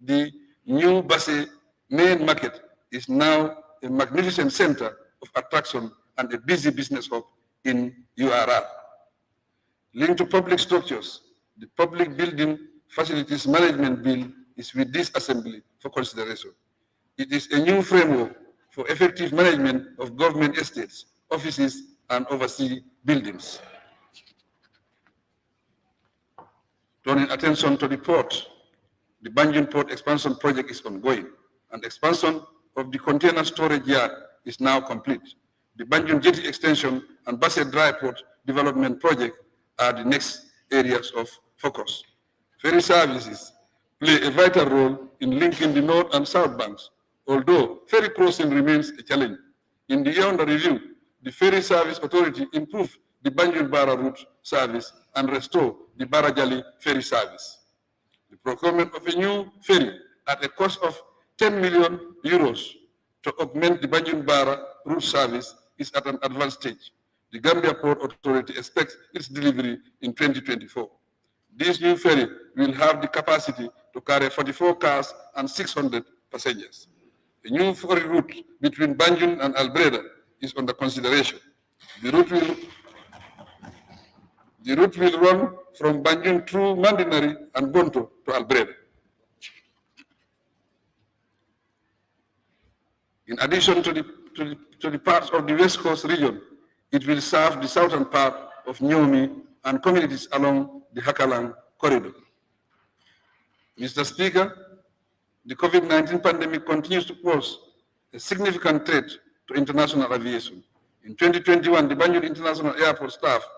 the new Basse main market is now a magnificent center of attraction and a busy business hub in URR. Linked to public structures, the Public Building Facilities Management Bill is with this Assembly for consideration. It is a new framework for effective management of government estates, offices, and overseas buildings. Turning attention to the port, the Banjul Port Expansion Project is ongoing, and expansion of the container storage yard is now complete. The Banjul Jetty Extension and Basse Dry Port Development Project are the next areas of focus. Ferry services play a vital role in linking the north and south banks, although ferry crossing remains a challenge. In the year under review, the Ferry Service Authority improved the Banjul Barra route service and restore the Barajali ferry service. The procurement of a new ferry at a cost of €10 million to augment the Banjul Barra route service is at an advanced stage. The Gambia Port Authority expects its delivery in 2024. This new ferry will have the capacity to carry 44 cars and 600 passengers. A new ferry route between Banjul and Albreda is under consideration. The route will run from Banjul through Mandinari and Bonto to Albreda. In addition to the parts of the West Coast region, it will serve the southern part of Nyomi and communities along the Hakalang corridor. Mr. Speaker, the COVID-19 pandemic continues to pose a significant threat to international aviation. In 2021, the Banjul International Airport staff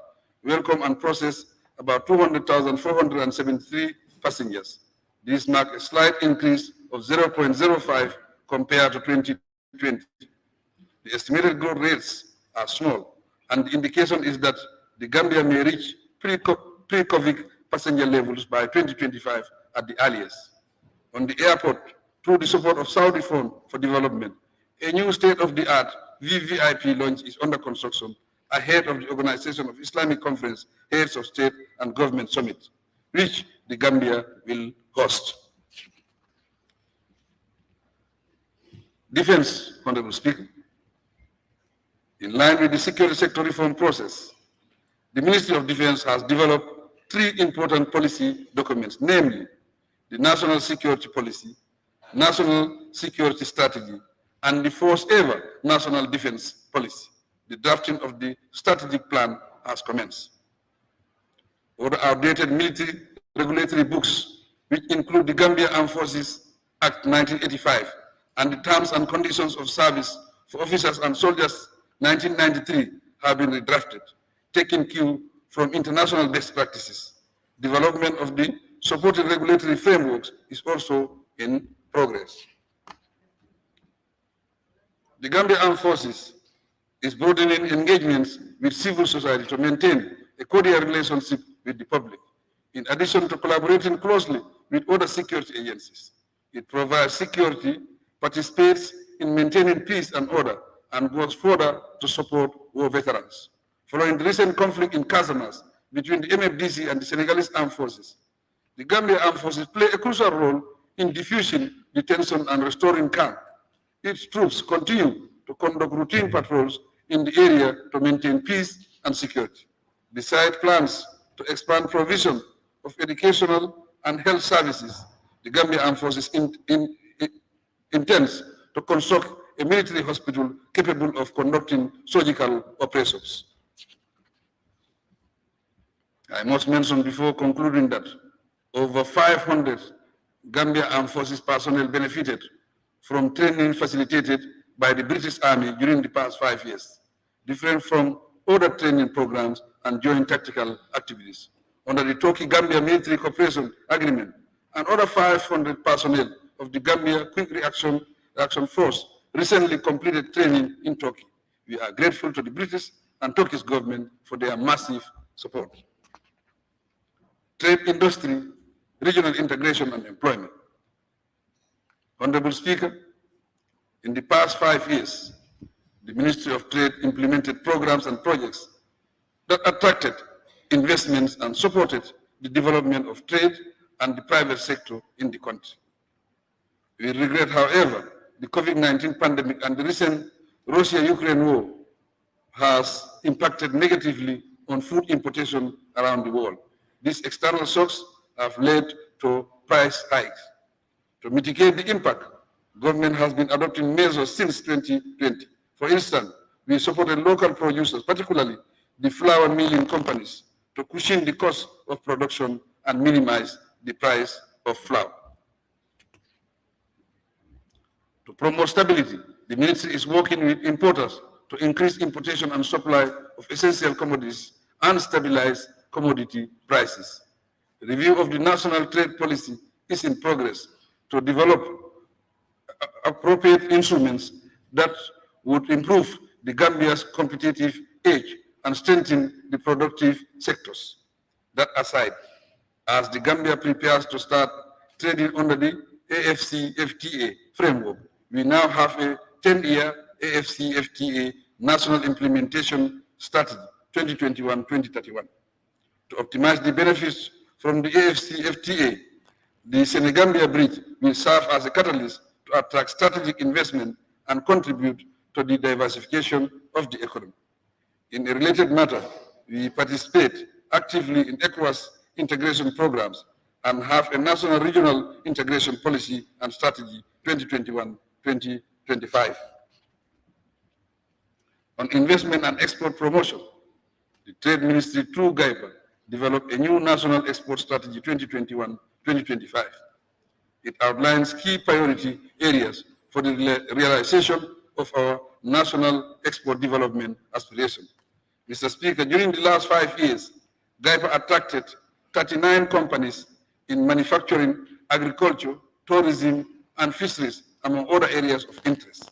welcomed and processed about 200,473 passengers. This marked a slight increase of 0.05 compared to 2020. The estimated growth rates are small, and the indication is that the Gambia may reach pre-COVID passenger levels by 2025 at the earliest. On the airport, through the support of Saudi Fund for Development, a new state-of-the-art VVIP launch is under construction ahead of the Organization of Islamic Conference Heads of State and Government Summit, which the Gambia will host. Defense, Honorable Speaker. In line with the security sector reform process, the Ministry of Defense has developed three important policy documents, namely the National Security Policy, National Security Strategy, and the first ever National Defense Policy. The drafting of the strategic plan has commenced. Other outdated military regulatory books, which include the Gambia Armed Forces Act 1985 and the Terms and Conditions of Service for Officers and Soldiers 1993, have been redrafted, taking cue from international best practices. Development of the supported regulatory frameworks is also in progress. The Gambia Armed Forces is broadening engagements with civil society to maintain a cordial relationship with the public. In addition to collaborating closely with other security agencies, it provides security, participates in maintaining peace and order, and goes further to support war veterans. Following the recent conflict in Casamance between the MFDC and the Senegalese Armed Forces, the Gambia Armed Forces play a crucial role in diffusing the tension and restoring calm. Its troops continue to conduct routine patrols in the area to maintain peace and security. Besides plans to expand provision of educational and health services, the Gambia Armed Forces intends to construct a military hospital capable of conducting surgical operations. I must mention before concluding that over 500 Gambia Armed Forces personnel benefited from training facilitated by the British Army during the past 5 years, different from other training programs and joint tactical activities. Under the Turkey-Gambia Military Cooperation Agreement, and other 500 personnel of the Gambia Quick Reaction Force recently completed training in Turkey. We are grateful to the British and Turkish government for their massive support. Trade industry, regional integration and employment. Honorable Speaker, in the past 5 years, the Ministry of Trade implemented programs and projects that attracted investments and supported the development of trade and the private sector in the country. We regret, however, the COVID-19 pandemic and the recent Russia-Ukraine war has impacted negatively on food importation around the world. These external shocks have led to price hikes. To mitigate the impact, government has been adopting measures since 2020. For instance, we supported local producers, particularly the flour milling companies, to cushion the cost of production and minimize the price of flour. To promote stability, the ministry is working with importers to increase importation and supply of essential commodities and stabilize commodity prices. The review of the national trade policy is in progress to develop appropriate instruments that would improve the Gambia's competitive edge and strengthen the productive sectors. That aside, as the Gambia prepares to start trading under the AFCFTA framework, we now have a 10-year AFCFTA National Implementation Strategy 2021-2031. To optimize the benefits from the AFCFTA, the Senegambia Bridge will serve as a catalyst to attract strategic investment and contribute to the diversification of the economy. In a related matter, we participate actively in ECOWAS integration programs and have a national regional integration policy and strategy 2021-2025. On investment and export promotion, the Trade Ministry through GAIPA developed a new national export strategy 2021-2025. It outlines key priority areas for the realization of our national export development aspiration. Mr. Speaker, during the last 5 years, GAIPA attracted 39 companies in manufacturing, agriculture, tourism, and fisheries, among other areas of interest.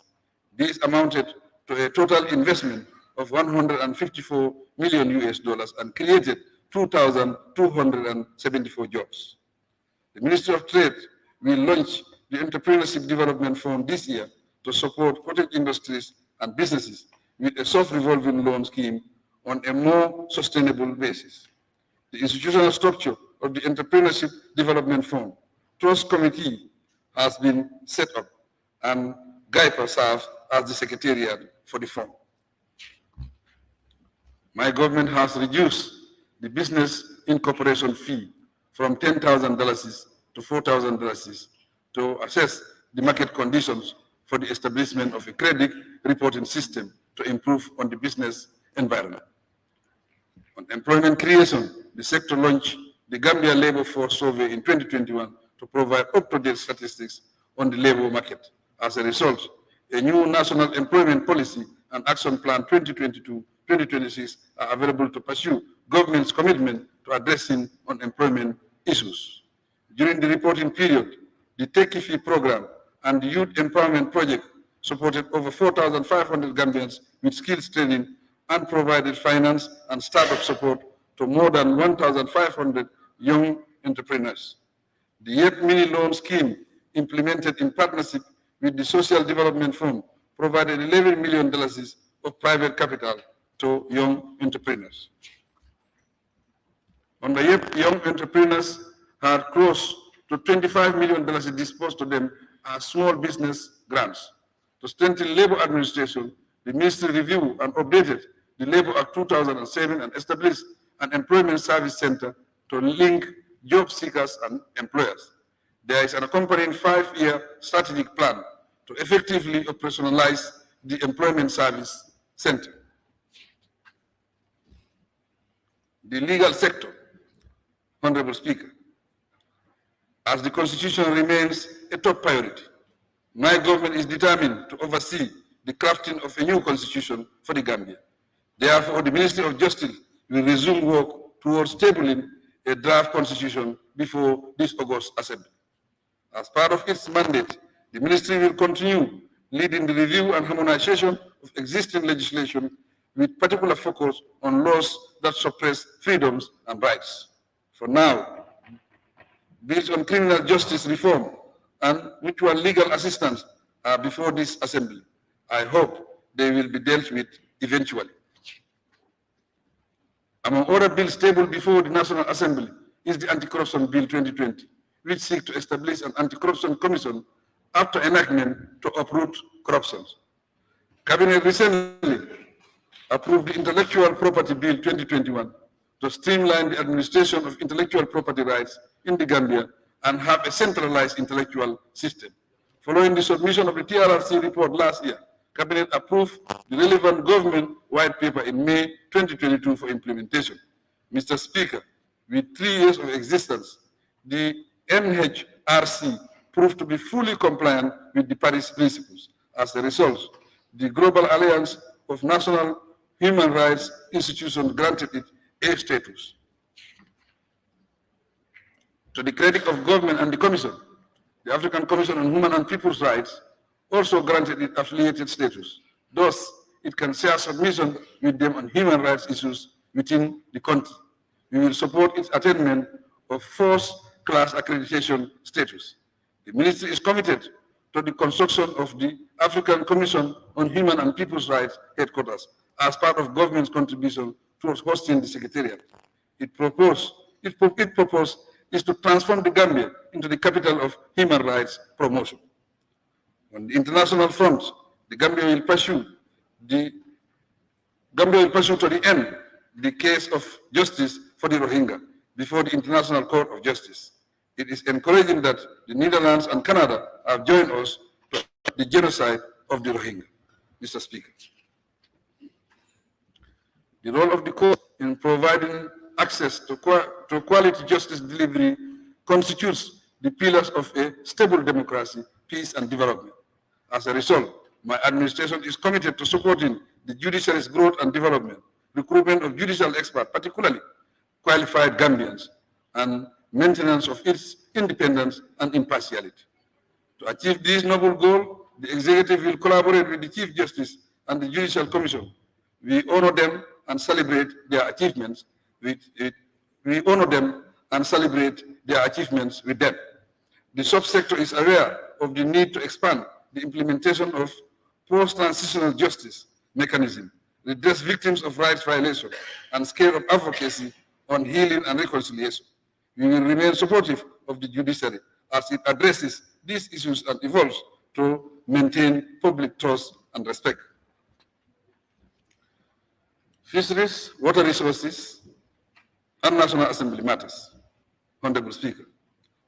These amounted to a total investment of $154 million and created 2,274 jobs. The Ministry of Trade will launch the Entrepreneurship Development Fund this year to support cottage industries and businesses with a soft revolving loan scheme on a more sustainable basis. The institutional structure of the Entrepreneurship Development Fund Trust Committee has been set up, and GAIPA serves as the secretariat for the fund. My government has reduced the business incorporation fee from $10,000 to $4,000 to assess the market conditions for the establishment of a credit reporting system to improve on the business environment. On employment creation, the sector launched the Gambia Labor Force Survey in 2021 to provide up-to-date statistics on the labor market. As a result, a new National Employment Policy and Action Plan 2022-2026 are available to pursue government's commitment to addressing unemployment issues. During the reporting period, the Take Fee program and the Youth Empowerment Project supported over 4,500 Gambians with skills training and provided finance and startup support to more than 1,500 young entrepreneurs. The Yet Mini Loan Scheme, implemented in partnership with the Social Development Fund, provided $11 million of private capital to young entrepreneurs. On the Yet, young entrepreneurs had close to $25 million disbursed to them as small business grants. To strengthen labor administration, the ministry reviewed and updated the Labor Act 2007 and established an employment service center to link job seekers and employers. There is an accompanying 5-year strategic plan to effectively operationalize the employment service center. The legal sector, Honorable Speaker, as the Constitution remains a top priority, my government is determined to oversee the crafting of a new constitution for the Gambia. Therefore, the Ministry of Justice will resume work towards tabling a draft constitution before this August Assembly. As part of its mandate, the ministry will continue leading the review and harmonization of existing legislation with particular focus on laws that suppress freedoms and rights. For now, bills on criminal justice reform and mutual legal assistance are before this Assembly. I hope they will be dealt with eventually. Among other bills tabled before the National Assembly is the Anti-Corruption Bill 2020, which seeks to establish an anti-corruption commission after enactment to uproot corruption. Cabinet recently approved the Intellectual Property Bill 2021 to streamline the administration of intellectual property rights in the Gambia and have a centralized intellectual system. Following the submission of the TRRC report last year, Cabinet approved the relevant government white paper in May 2022 for implementation. Mr. Speaker, with 3 years of existence, the NHRC proved to be fully compliant with the Paris principles. As a result, the Global Alliance of National Human Rights Institutions granted it A status. To the credit of government and the Commission, the African Commission on Human and People's Rights also granted it affiliated status. Thus, it can share submission with them on human rights issues within the country. We will support its attainment of first-class accreditation status. The Ministry is committed to the construction of the African Commission on Human and People's Rights headquarters as part of government's contribution towards hosting the Secretariat. Its purpose is to transform the Gambia into the capital of human rights promotion. On the international front, the Gambia will pursue to the end the case of justice for the Rohingya before the International Court of Justice. It is encouraging that the Netherlands and Canada have joined us to the genocide of the Rohingya. Mr. Speaker, the role of the court in providing access to quality justice delivery constitutes the pillars of a stable democracy, peace, and development. As a result, my administration is committed to supporting the judiciary's growth and development, recruitment of judicial experts, particularly qualified Gambians, and maintenance of its independence and impartiality. To achieve this noble goal, the executive will collaborate with the Chief Justice and the Judicial Commission. We honor them and celebrate their achievements with them. The subsector is aware of the need to expand the implementation of post-transitional justice mechanism, redress victims of rights violation, and scale up advocacy on healing and reconciliation. We will remain supportive of the judiciary as it addresses these issues and evolves to maintain public trust and respect. Fisheries, water resources, and National Assembly matters. Honorable Speaker,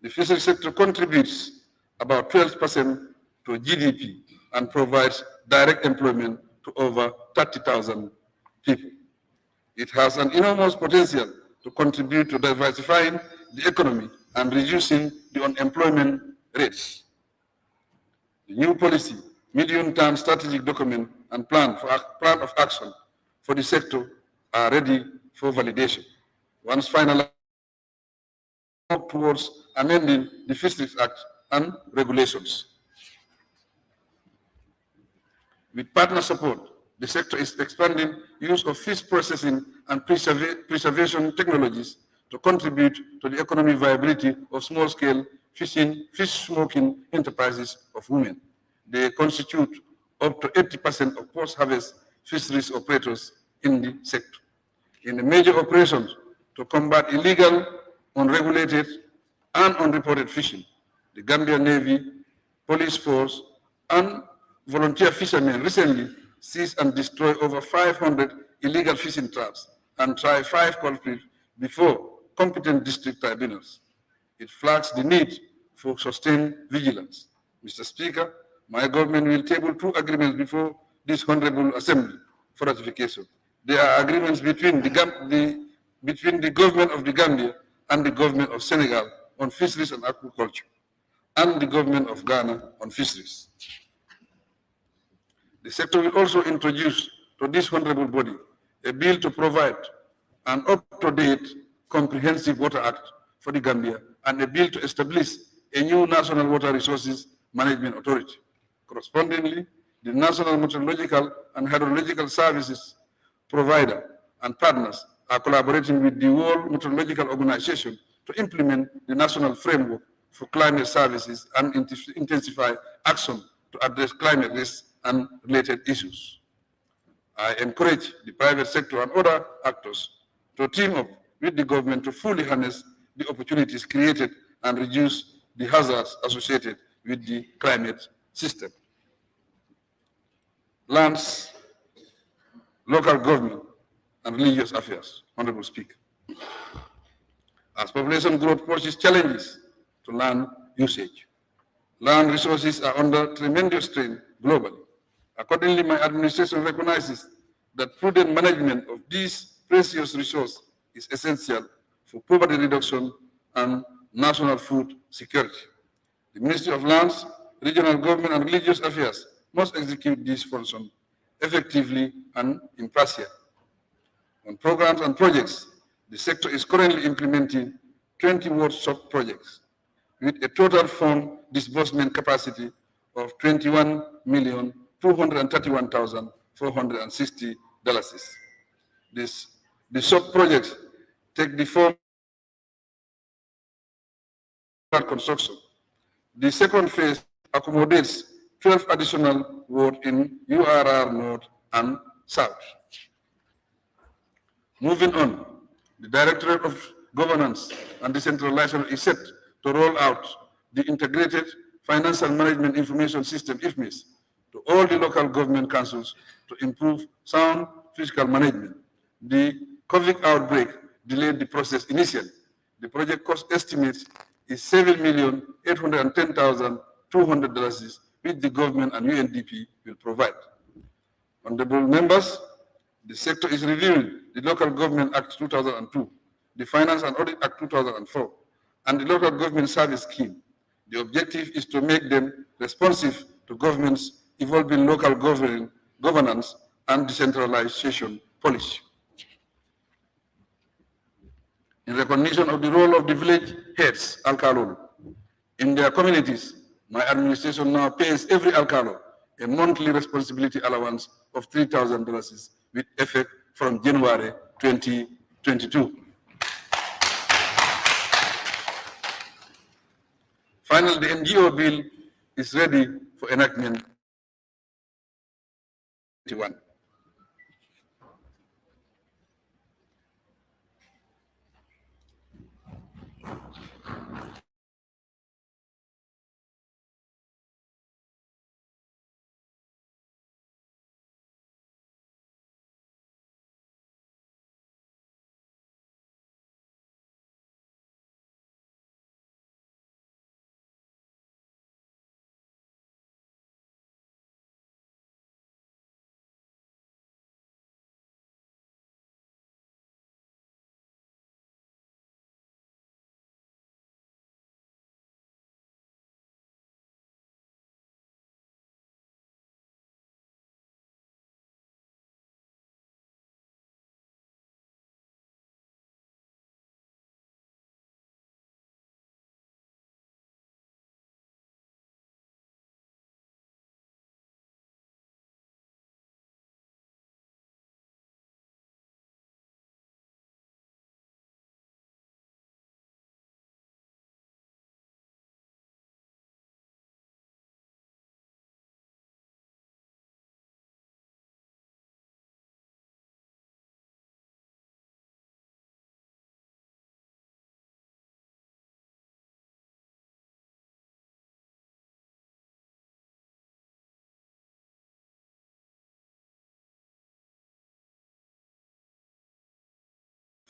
the fisheries sector contributes about 12% to GDP and provides direct employment to over 30,000 people. It has an enormous potential to contribute to diversifying the economy and reducing the unemployment rates. The new policy, medium-term strategic document, and plan of action for the sector are ready for validation. Once finalized, towards amending the Fisheries Act and regulations. With partner support, the sector is expanding use of fish processing and preservation technologies to contribute to the economic viability of small-scale fish smoking enterprises of women. They constitute up to 80% of post-harvest fisheries operators in the sector. In the major operations to combat illegal, unregulated, and unreported fishing, the Gambia Navy, police force, and volunteer fishermen recently seized and destroyed over 500 illegal fishing traps and tried 5 culprits before competent district tribunals. It flags the need for sustained vigilance. Mr. Speaker, my government will table 2 agreements before this Honorable Assembly for ratification. There are agreements between the government of the Gambia and the government of Senegal on fisheries and aquaculture, and the government of Ghana on fisheries. The sector will also introduce to this honorable body a bill to provide an up-to-date comprehensive water act for the Gambia and a bill to establish a new national water resources management authority. Correspondingly, the National Meteorological and Hydrological Services provider and partners are collaborating with the World Meteorological Organization to implement the national framework for climate services and intensify action to address climate risks and related issues. I encourage the private sector and other actors to team up with the government to fully harness the opportunities created and reduce the hazards associated with the climate system. Lands, local government, and religious affairs. Honorable Speaker. As population growth poses challenges to land usage, land resources are under tremendous strain globally. Accordingly, my administration recognizes that prudent management of these precious resources is essential for poverty reduction and national food security. The Ministry of Lands, Regional Government, and Religious Affairs must execute these functions effectively and impartially. On programs and projects, the sector is currently implementing 20 workshop projects with a total fund disbursement capacity of $21,231,460. The sub-projects take the form of construction. The second phase accommodates 12 additional wards in URR North and South. Moving on, the Directorate of Governance and Decentralization is set to roll out the Integrated Financial Management Information System, IFMIS, to all the local government councils to improve sound fiscal management. The COVID outbreak delayed the process initially. The project cost estimate is $7,810,200, which the government and UNDP will provide. Honorable members, the sector is reviewing the Local Government Act 2002, the Finance and Audit Act 2004, and the Local Government Service Scheme. The objective is to make them responsive to government's evolving local governance and decentralization policy. In recognition of the role of the village heads, Alkalolo, in their communities, my administration now pays every Alkalo a monthly responsibility allowance of $3,000 with effect from January 2022. Finally, the NGO bill is ready for enactment.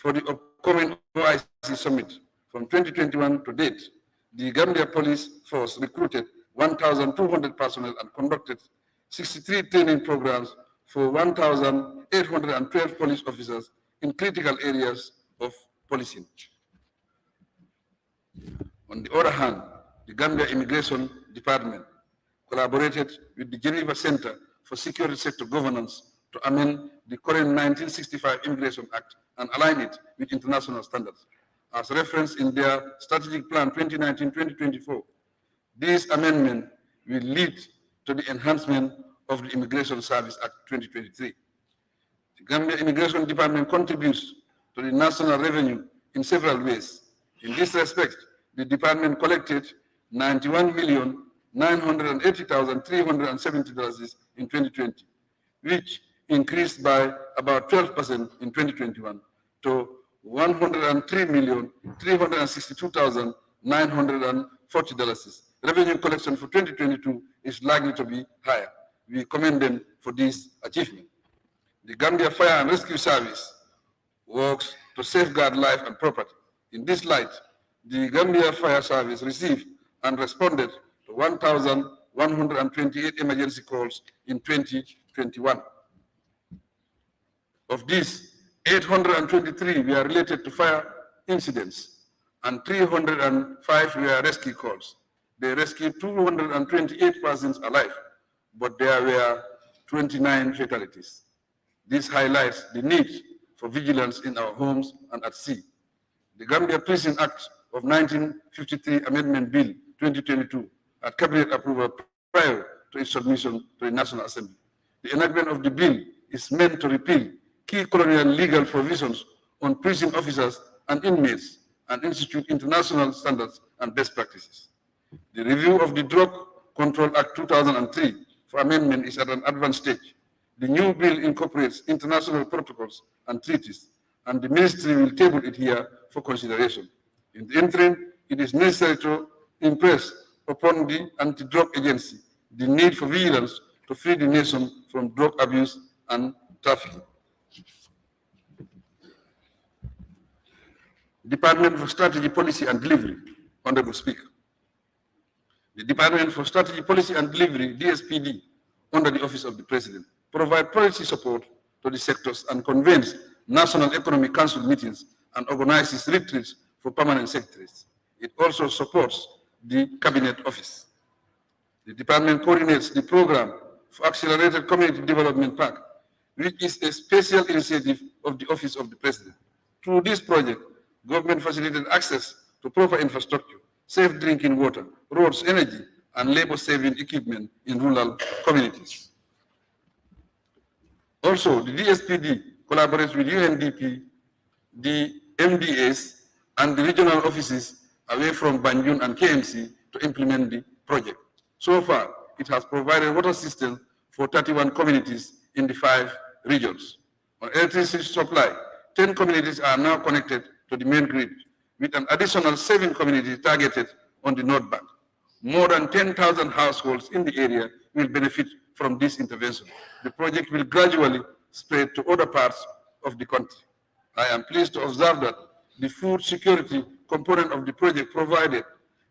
for the upcoming OIC summit. From 2021 to date, the Gambia Police Force recruited 1,200 personnel and conducted 63 training programs for 1,812 police officers in critical areas of policing. On the other hand, the Gambia Immigration Department collaborated with the Geneva Center for Security Sector Governance to amend the current 1965 Immigration Act and align it with international standards. As referenced in their Strategic Plan 2019-2024, this amendment will lead to the enhancement of the Immigration Service Act 2023. The Gambia Immigration Department contributes to the national revenue in several ways. In this respect, the department collected $91,980,370 in 2020, which increased by about 12% in 2021 to $103,362,940. Revenue collection for 2022 is likely to be higher. We commend them for this achievement. The Gambia Fire and Rescue Service works to safeguard life and property. In this light, the Gambia Fire Service received and responded to 1,128 emergency calls in 2021. Of these, 823 were related to fire incidents and 305 were rescue calls. They rescued 228 persons alive, but there were 29 fatalities. This highlights the need for vigilance in our homes and at sea. The Gambia Prison Act of 1953 Amendment Bill 2022 had cabinet approval prior to its submission to the National Assembly. The enactment of the bill is meant to repeal key colonial legal provisions on prison officers and inmates and institute international standards and best practices. The review of the Drug Control Act 2003 for amendment is at an advanced stage. The new bill incorporates international protocols and treaties, and the ministry will table it here for consideration. In the interim, it is necessary to impress upon the anti-drug agency the need for vigilance to free the nation from drug abuse and trafficking. Department for Strategy, Policy and Delivery, Honorable Speaker. The Department for Strategy, Policy and Delivery, DSPD, under the Office of the President, provide policy support to the sectors and convenes National Economic Council meetings and organizes retreats for permanent secretaries. It also supports the Cabinet Office. The department coordinates the program for Accelerated Community Development Park, which is a special initiative of the Office of the President. Through this project, government facilitated access to proper infrastructure, safe drinking water, roads, energy, and labor-saving equipment in rural communities. Also, the DSPD collaborates with UNDP, the MDAs, and the regional offices away from Banjul and KMC to implement the project. So far, it has provided water systems for 31 communities in the 5 regions. On electricity supply, 10 communities are now connected to the main grid, with an additional 7 communities targeted on the North Bank. More than 10,000 households in the area will benefit from this intervention. The project will gradually spread to other parts of the country. I am pleased to observe that the food security component of the project provided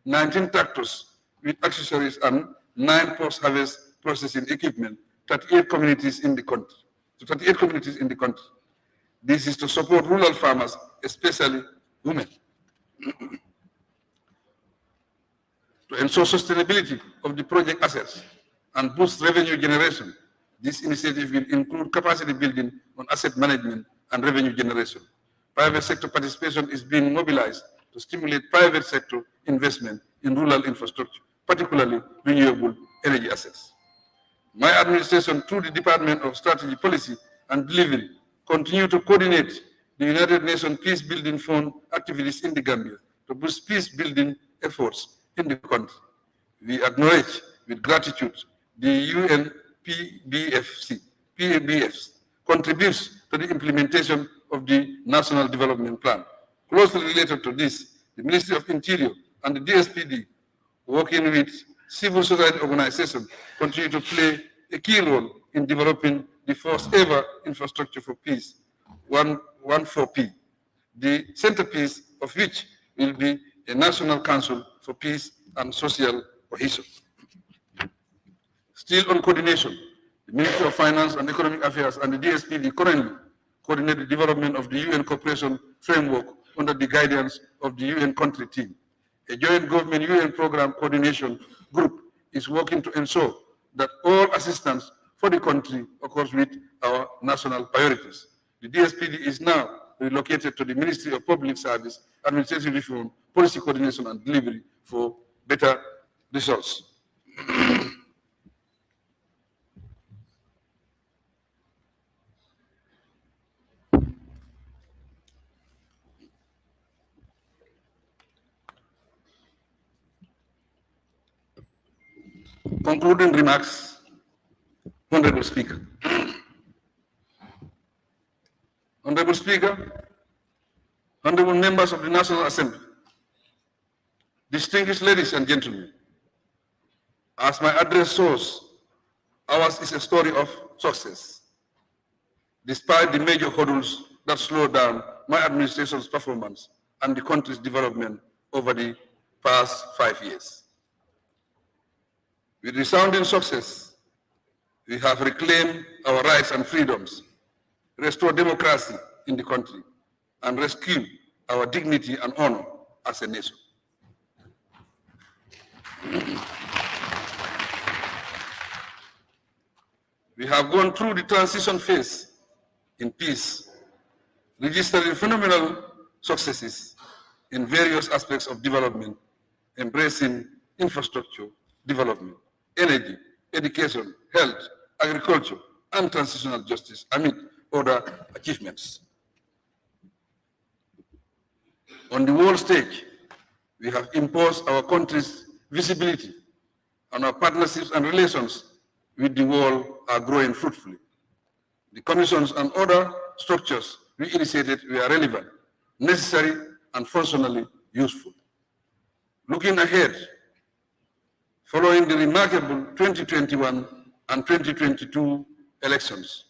19 tractors with accessories and 9 post-harvest processing equipment, 38 communities in the country. This is to support rural farmers, especially women. To ensure sustainability of the project assets and boost revenue generation, this initiative will include capacity building on asset management and revenue generation. Private sector participation is being mobilized to stimulate private sector investment in rural infrastructure, particularly renewable energy assets. My administration, through the Department of Strategy, Policy and Delivery, continue to coordinate the United Nations Peace Building Fund activities in the Gambia to boost peace building efforts in the country. We acknowledge with gratitude the PABF's contributes to the implementation of the National Development Plan. Closely related to this, the Ministry of Interior and the DSPD, working with civil society organizations, continue to play a key role in developing the first ever infrastructure for peace, 14P. the centerpiece of which will be a National Council for Peace and Social Cohesion. Still on coordination, the Ministry of Finance and Economic Affairs and the DSPD currently coordinate the development of the UN cooperation framework under the guidance of the UN country team. A joint government UN program coordination group is working to ensure that all assistance for the country occurs with our national priorities. The DSPD is now relocated to the Ministry of Public Service, Administrative Reform, Policy Coordination and Delivery for better results. Concluding remarks, Honorable Speaker. Honorable Speaker, honorable members of the National Assembly, distinguished ladies and gentlemen, as my address shows, ours is a story of success, despite the major hurdles that slowed down my administration's performance and the country's development over the past 5 years. With resounding success, we have reclaimed our rights and freedoms, restored democracy in the country, and rescued our dignity and honor as a nation. We have gone through the transition phase in peace, registering phenomenal successes in various aspects of development, embracing infrastructure development, energy, education, health, agriculture, and transitional justice, amid other achievements. On the world stage, we have imposed our country's visibility, and our partnerships and relations with the world are growing fruitfully. The commissions and other structures we initiated were relevant, necessary, and functionally useful. Looking ahead, following the remarkable 2021 and 2022 elections,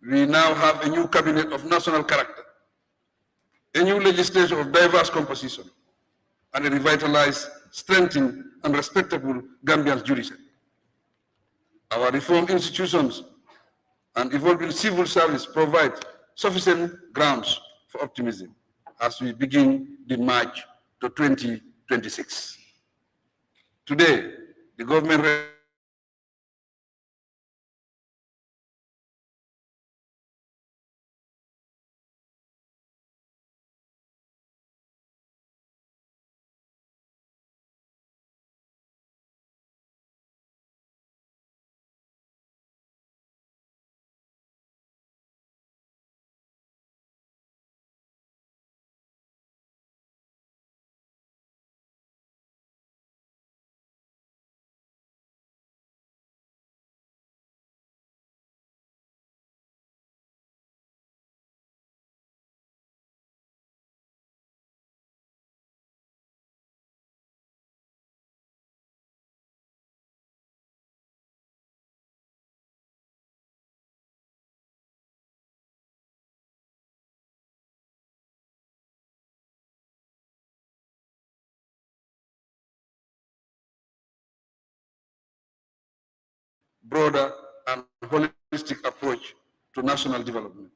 we now have a new cabinet of national character, a new legislature of diverse composition, and a revitalized, strengthened, and respectable Gambian judiciary. Our reform institutions and evolving civil service provide sufficient grounds for optimism as we begin the march to 2026. Today, the government broader and holistic approach to national development.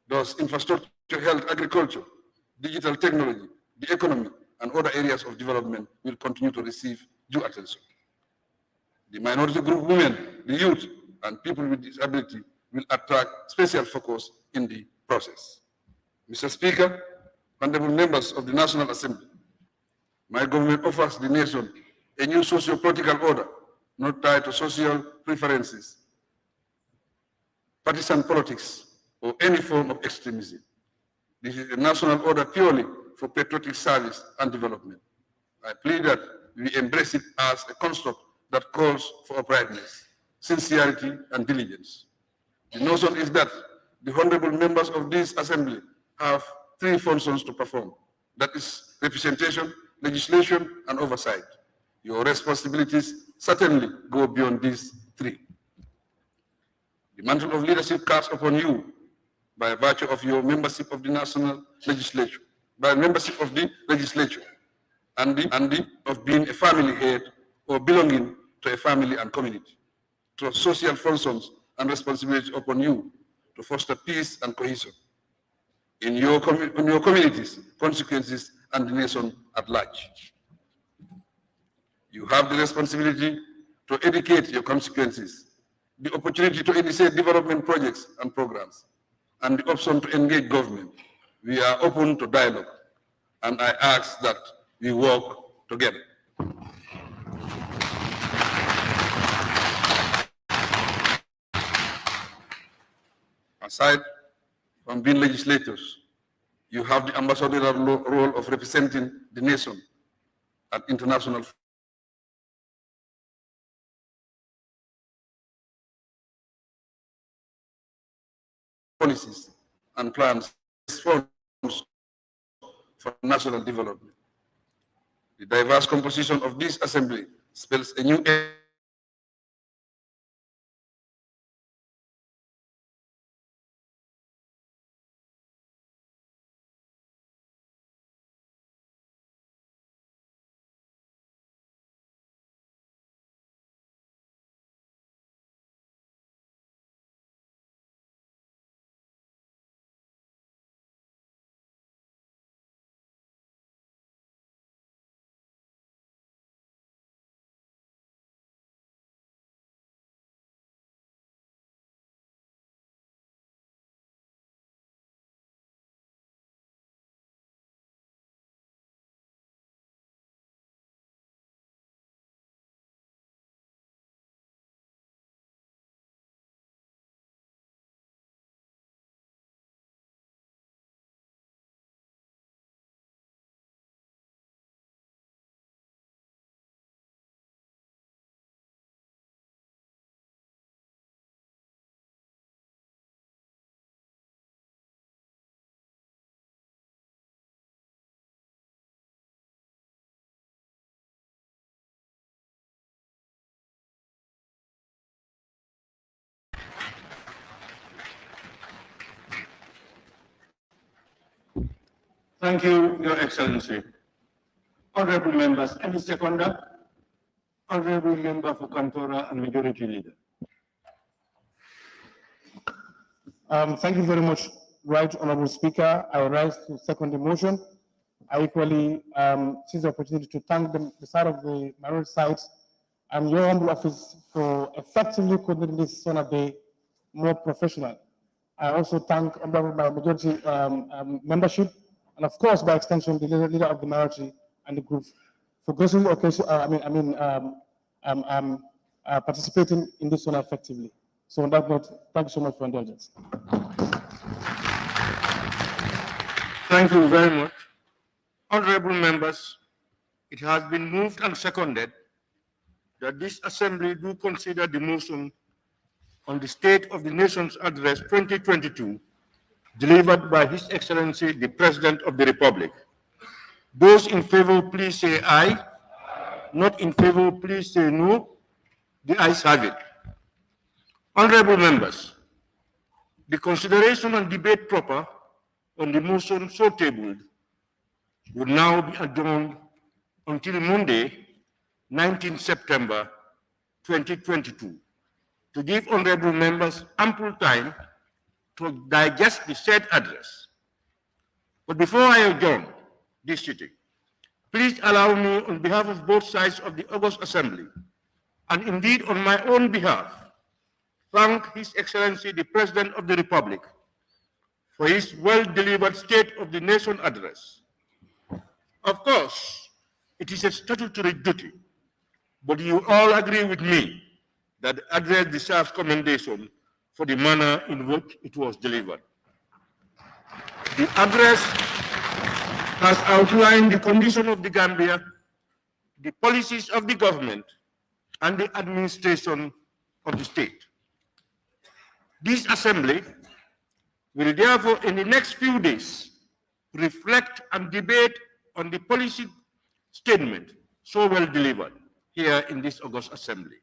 Thus, infrastructure, health, agriculture, digital technology, the economy, and other areas of development will continue to receive due attention. The minority group women, the youth, and people with disability will attract special focus in the process. Mr. Speaker, honorable members of the National Assembly, my government offers the nation a new socio-political order not tied to social preferences, partisan politics, or any form of extremism. This is a national order purely for patriotic service and development. I plead that we embrace it as a construct that calls for uprightness, sincerity, and diligence. The notion is that the honorable members of this assembly have three functions to perform. That is representation, legislation, and oversight. Your responsibilities certainly go beyond these three. The mantle of leadership casts upon you by virtue of your membership of the national legislature by membership of the legislature and of being a family head or belonging to a family and community. Trust social functions and responsibility upon you to foster peace and cohesion in your communities, constituencies, and the nation at large. You have the responsibility to educate your constituencies, the opportunity to initiate development projects and programs, and the option to engage government. We are open to dialogue, and I ask that we work together. Aside from being legislators, you have the ambassadorial role of representing the nation at international policies and plans for national development. The diverse composition of this assembly spells a new era.
Thank you, Your Excellency. Honorable members, any seconder? Honorable member for Kantora and Majority Leader.
Thank you very much, Right Honorable Speaker. I rise to second the motion. I equally seize the opportunity to thank the side of the minority sides and your humble office for effectively coordinating this SONA Day more professional. I also thank my majority membership, and of course, by extension, the leader of the minority and the group for gracing the occasion. Participating in this one effectively. So on that note, thank you so much for indulgence.
Thank you very much. Honorable members, it has been moved and seconded that this assembly do consider the motion on the State of the Nation's Address 2022 delivered by His Excellency the President of the Republic. Those in favor, please say aye. Not in favor, please say no. The ayes have it. Honorable members, the consideration and debate proper on the motion so tabled would now be adjourned until Monday, 19 September 2022, to give honorable members ample time to digest the said address. But before I adjourn this sitting, please allow me, on behalf of both sides of the August Assembly, and indeed on my own behalf, thank His Excellency the President of the Republic for his well-delivered State of the Nation address. Of course, it is a statutory duty, but you all agree with me that the address deserves commendation for the manner in which it was delivered. The address has outlined the condition of the Gambia, the policies of the government, and the administration of the state. This assembly will therefore, in the next few days, reflect and debate on the policy statement so well delivered here in this August Assembly.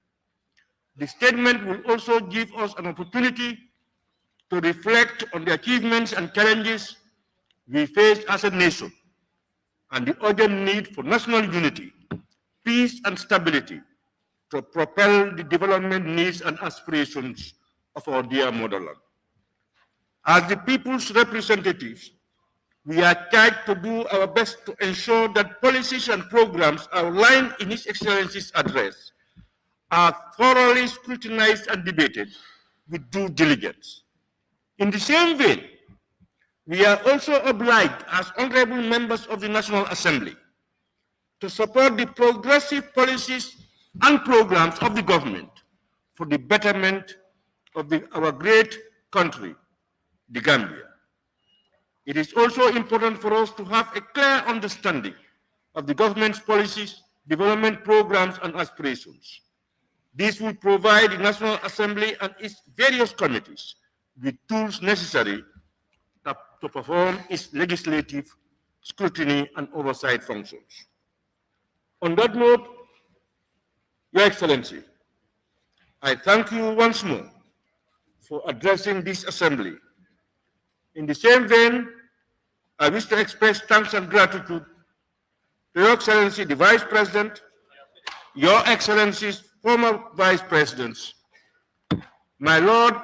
The statement will also give us an opportunity to reflect on the achievements and challenges we face as a nation and the urgent need for national unity, peace, and stability to propel the development needs and aspirations of our dear motherland. As the people's representatives, we are charged to do our best to ensure that policies and programs outlined in His Excellency's address are thoroughly scrutinized and debated with due diligence. In the same vein, we are also obliged as honorable members of the National Assembly to support the progressive policies and programs of the government for the betterment of our great country, the Gambia. It is also important for us to have a clear understanding of the government's policies, development programs, and aspirations. This will provide the National Assembly and its various committees with tools necessary to perform its legislative, scrutiny, and oversight functions. On that note, Your Excellency, I thank you once more for addressing this Assembly. In the same vein, I wish to express thanks and gratitude to Your Excellency, the Vice President, Your Excellencies, former Vice Presidents, my Lord,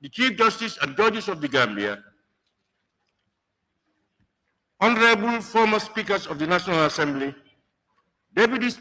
the Chief Justice and Judges of the Gambia, Honorable former Speakers of the National Assembly, Deputies,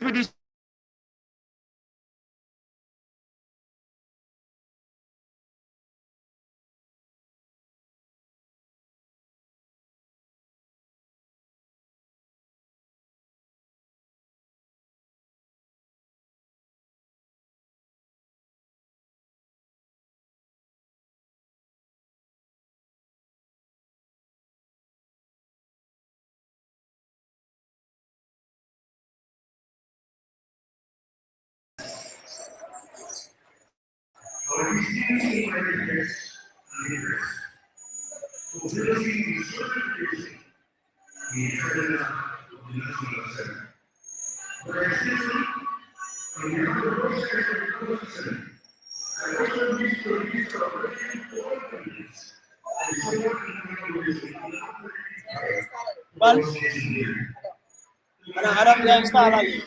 Adam yang start lagi.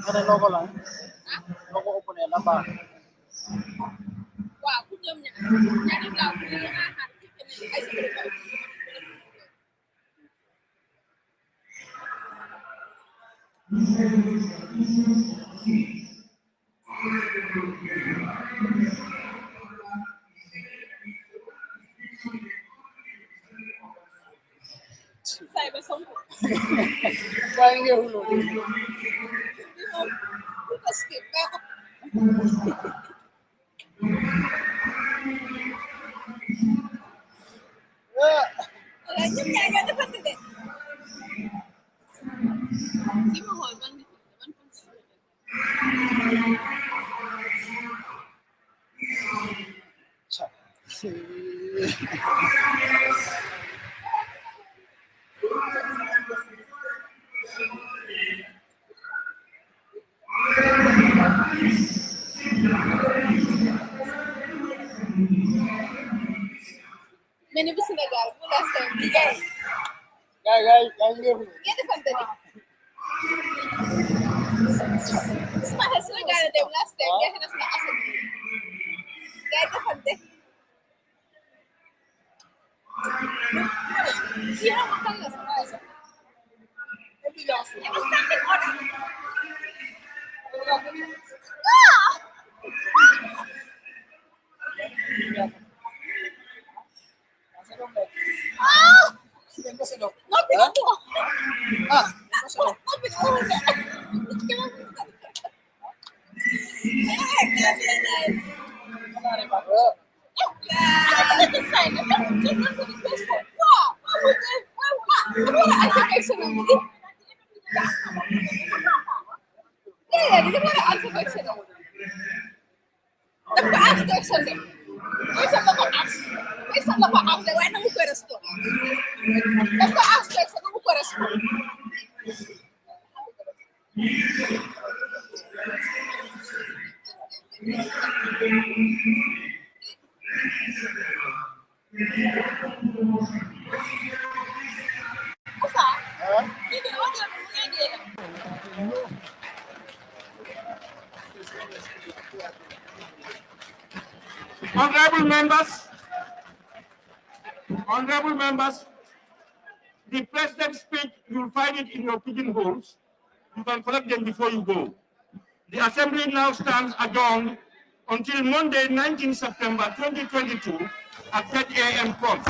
Ada logo lah. Logo open ya nambah. Wah, aku jamnya. Jadi kau beli akan saya besok. Paling dia dulu. Kita skip ya. Lanjut ya, agak depan deh. Ini mau holban di depan pun.
meni bu Sénégal bu last time di gay
Gay.
ngeen defante ni sama xel Sénégal dem last time gay na sama asal gay defante ci am kan la sama asal it was standing order
Honorable members, the president's speech, you'll find it in your pigeonholes. You can collect them before you go. The assembly now stands adjourned until Monday, 19 September 2022 at 10 a.m. prompt.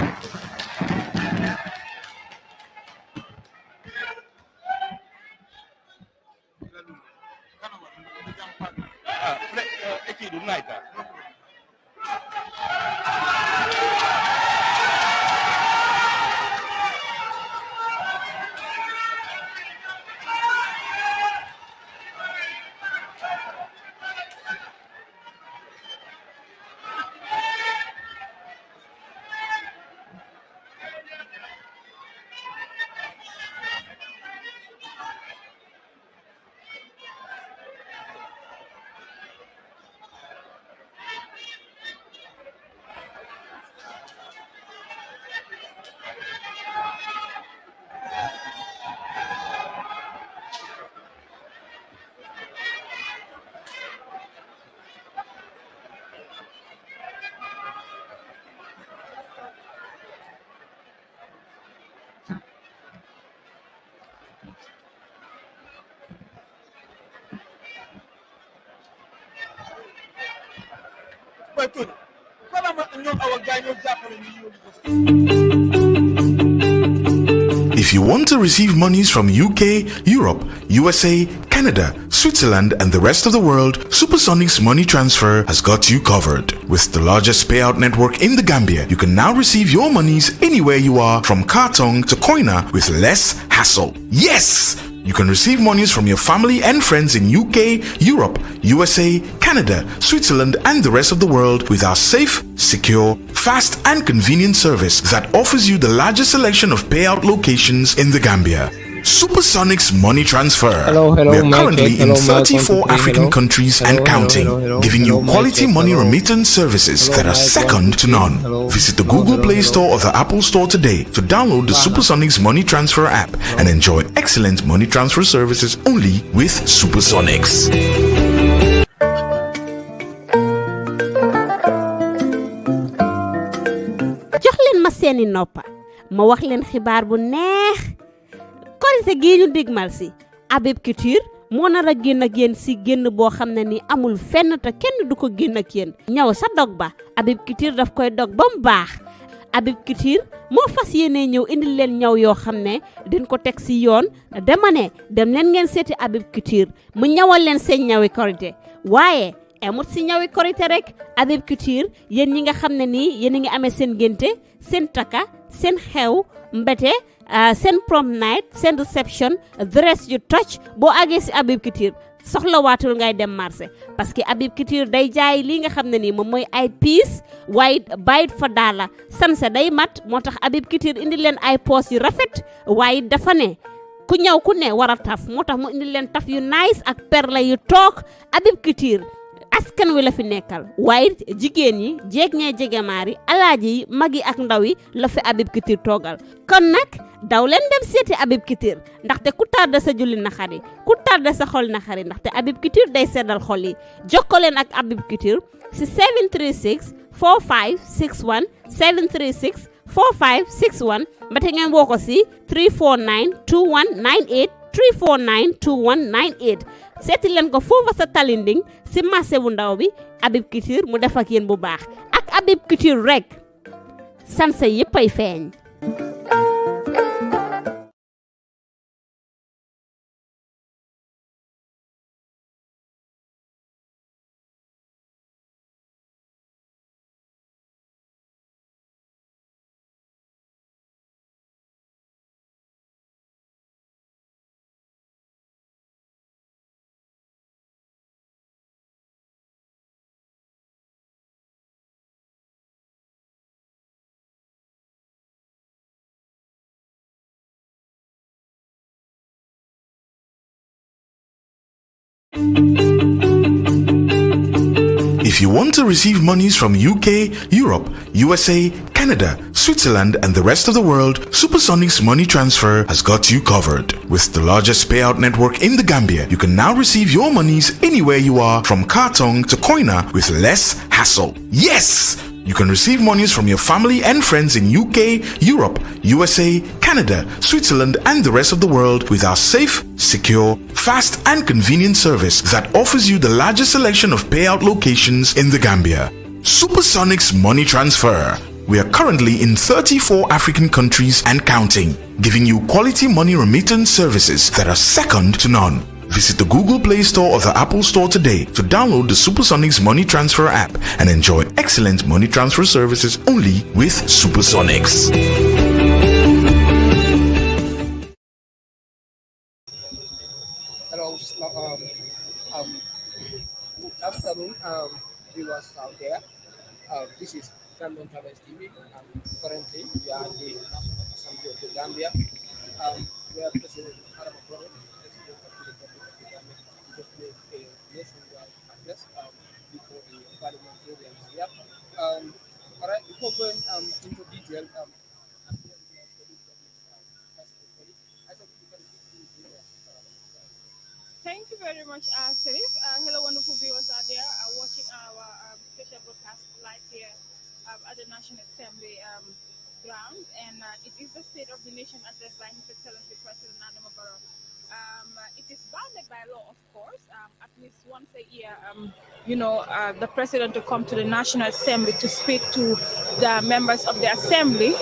If you want to receive monies from UK, Europe, USA, Canada, Switzerland, and the rest of the world, Supersonic's money transfer has got you covered. With the largest payout network in the Gambia, you can now receive your monies anywhere you are, from Kartong to Koina, with less hassle. Yes! You can receive monies from your family and friends in UK, Europe, USA, Canada, Switzerland, and the rest of the world with our safe, secure, fast, and convenient service that offers you the largest selection of payout locations in the Gambia. Supersonic's money transfer. We are currently in 34 African countries and counting, giving you quality money remittance services that are second to none. Visit the Google Play Store or the Apple Store today to download the Supersonic's money transfer app and enjoy excellent money transfer services only with Supersonics.
jox leen ma seeni noppa ma wax leen xibaar bu neex korite gi ñu digmal si Habib Couture moo nar a génn ak yéen si génn boo xam ne ni amul fenn te kenn du ko génn ak yéen ñaw sa dog ba Habib Couture daf koy dog ba mu baax Habib Couture moo fas yéene ñëw indil leen ñaw yoo xam ne dañ ko teg si yoon dama ne dem leen ngeen seeti Habib Couture mu ñawal leen seen ñawi korite waaye emut si ñawi korite rek Habib Couture yéen ñi nga xam ne nii yéen a ngi amee seen génte seen taka seen xew mbete seen prom night seen reception dress you touch boo àggee si Habib Couture soxla waatul ngay dem marché parce que Habib Couture day jaay li nga xam ne nii moom mooy ay piis waaye bàyyit fa daala sanse day mat moo tax Habib Couture indi leen ay poos yu rafet waaye dafa ne ku ñëw ku ne war a taf moo tax mu indi leen taf yu nice ak perle yu toog Habib Couture askan wi la fi nekkal waaye jigéen yi jeeg ñee jegemaar yi alaaji yi mag yi ak ndaw yi la fi Habib Kitir toogal kon nag daw leen dem seeti Habib Kitir ndaxte ku tardé sa julli na xari ku tardé sa xol na xari ndaxte Habib Kitir day seddal xol yi jokkoo leen ak Habib Kitir si 736 4561 736 4561 mbate ngeen woo ko si 349 2198 349 2198 seeti leen ko foofa sa Talinding si marché bu ndaw bi Habib Kitir mu def ak yéen bu baax ak Habib Kitir rek sanse yëpp ay feeñ.
If you want to receive monies from UK, Europe, USA, Canada, Switzerland, and the rest of the world, Supersonic's money transfer has got you covered. With the largest payout network in the Gambia, you can now receive your monies anywhere you are, from Kartong to Koina, with less hassle. Yes! You can receive monies from your family and friends in UK, Europe, USA, Canada, Switzerland, and the rest of the world with our safe, secure, fast, and convenient service that offers you the largest selection of payout locations in the Gambia. Supersonic's money transfer. We are currently in 34 African countries and counting, giving you quality money remittance services that are second to none. Visit the Google Play Store or the Apple Store today to download the Supersonics Money Transfer app and enjoy excellent money transfer services only with Supersonics.
Hello, good afternoon, viewers out there. This is Gambia TV. Currently, we are at the National Assembly of the Gambia. We are President Adama Barrow, President of the Republic of the Gambia, just made a nationwide address before the parliamentarians here. All right, before going into detail,
Thank you very much, Sharif. Hello, wonderful viewers out there watching our special broadcast live here at the National Assembly ground. And it is the State of the Nation address by His Excellency President Adama Barrow. It is bounded by law, of course, at least once a year, the president to come to the National Assembly to speak to the members of the Assembly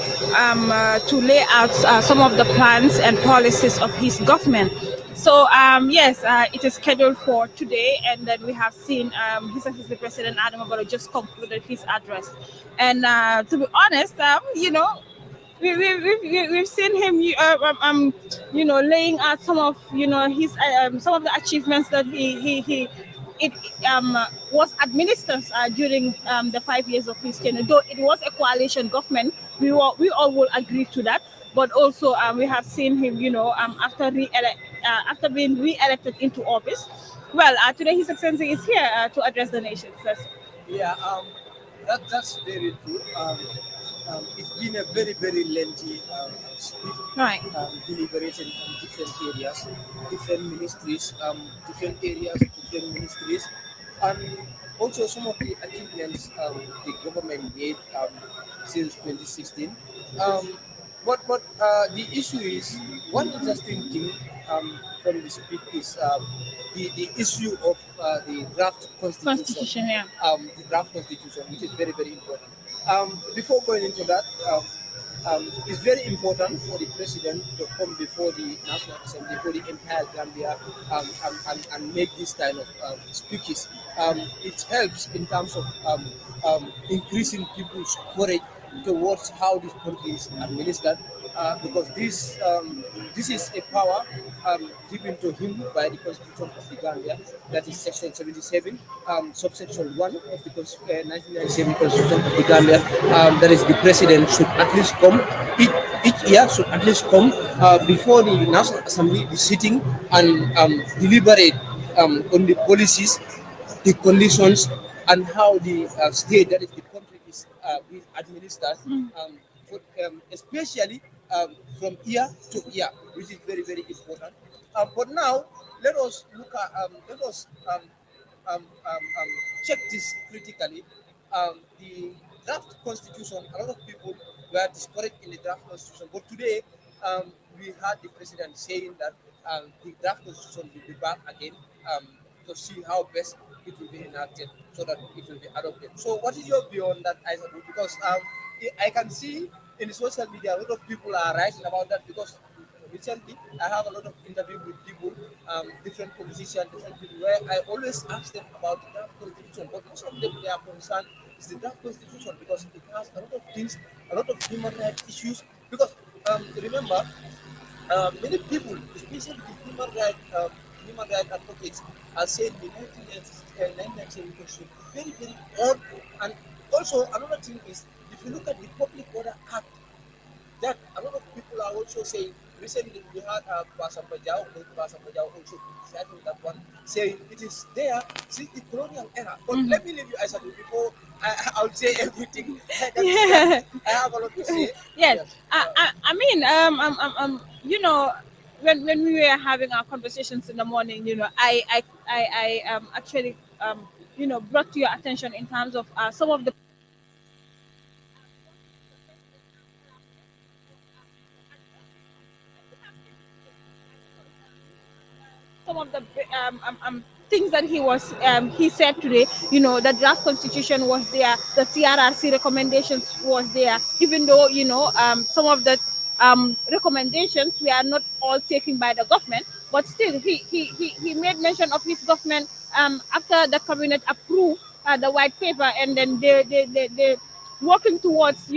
to lay out some of the plans and policies of his government. So, yes, it is scheduled for today, and then we have seen His Excellency President Adama Barrow just concluded his address. And to be honest, we've seen him, laying out some of, his some of the achievements that he was administered during the 5 years of his tenure. Though it was a coalition government, we all will agree to that. But also, we have seen him, after being re-elected into office. Well, today His Excellency is here to address the nation.
Yeah, that's very true. It's been a very, very lengthy speech,
Right.
deliberating on different areas, different ministries, different areas, different ministries, and also some of the achievements the government made since 2016. But the issue is, one interesting thing from the speech is the issue of the draft constitution,
Yeah.
The draft constitution, which is very, very important. Before going into that, it's very important for the president to come before the National Assembly, for the entire Gambia, and make this kind of speeches. It helps in terms of increasing people's courage towards how this country is administered, because this is a power given to him by the Constitution of the Gambia, that is Section 77, subsection 1 of the 1997 Constitution of the Gambia. That is, the president should at least come each year, should at least come before the National Assembly, the sitting, and deliberate on the policies the conditions and how the state, that is the country, is administered, especially from year to year, which is very, very important. But now, let us look at, let us check this critically. The draft constitution, a lot of people were discouraged in the draft constitution, but today we had the president saying that the draft constitution will be back again to see how best it will be enacted so that it will be adopted. So, what is your view on that, Isabel? Because I can see in the social media a lot of people are writing about that because recently I have a lot of interviews with people, different politicians, different people, where I always ask them about the draft constitution, but most of them they are concerned is the draft constitution because it has a lot of things, a lot of human rights issues. Because remember, many people, especially the human right advocates, are saying the 1997 constitution is very, very old. And also another thing is, if you look at the Public Order Act, that a lot of people are also saying, recently we had Basambajao also criticizing that one, saying it is there since the colonial era. But let me leave you, Isabel, before I'll say everything.
Yeah.
I have a lot to say.
Yes. I mean, you know, when we were having our conversations in the morning, you know, I actually brought to your attention in terms of some of the things that he said today. You know, the draft constitution was there, the TRRC recommendations was there, even though some of the recommendations were not all taken by the government, but still he made mention of his government after the cabinet approved the white paper, and then they working towards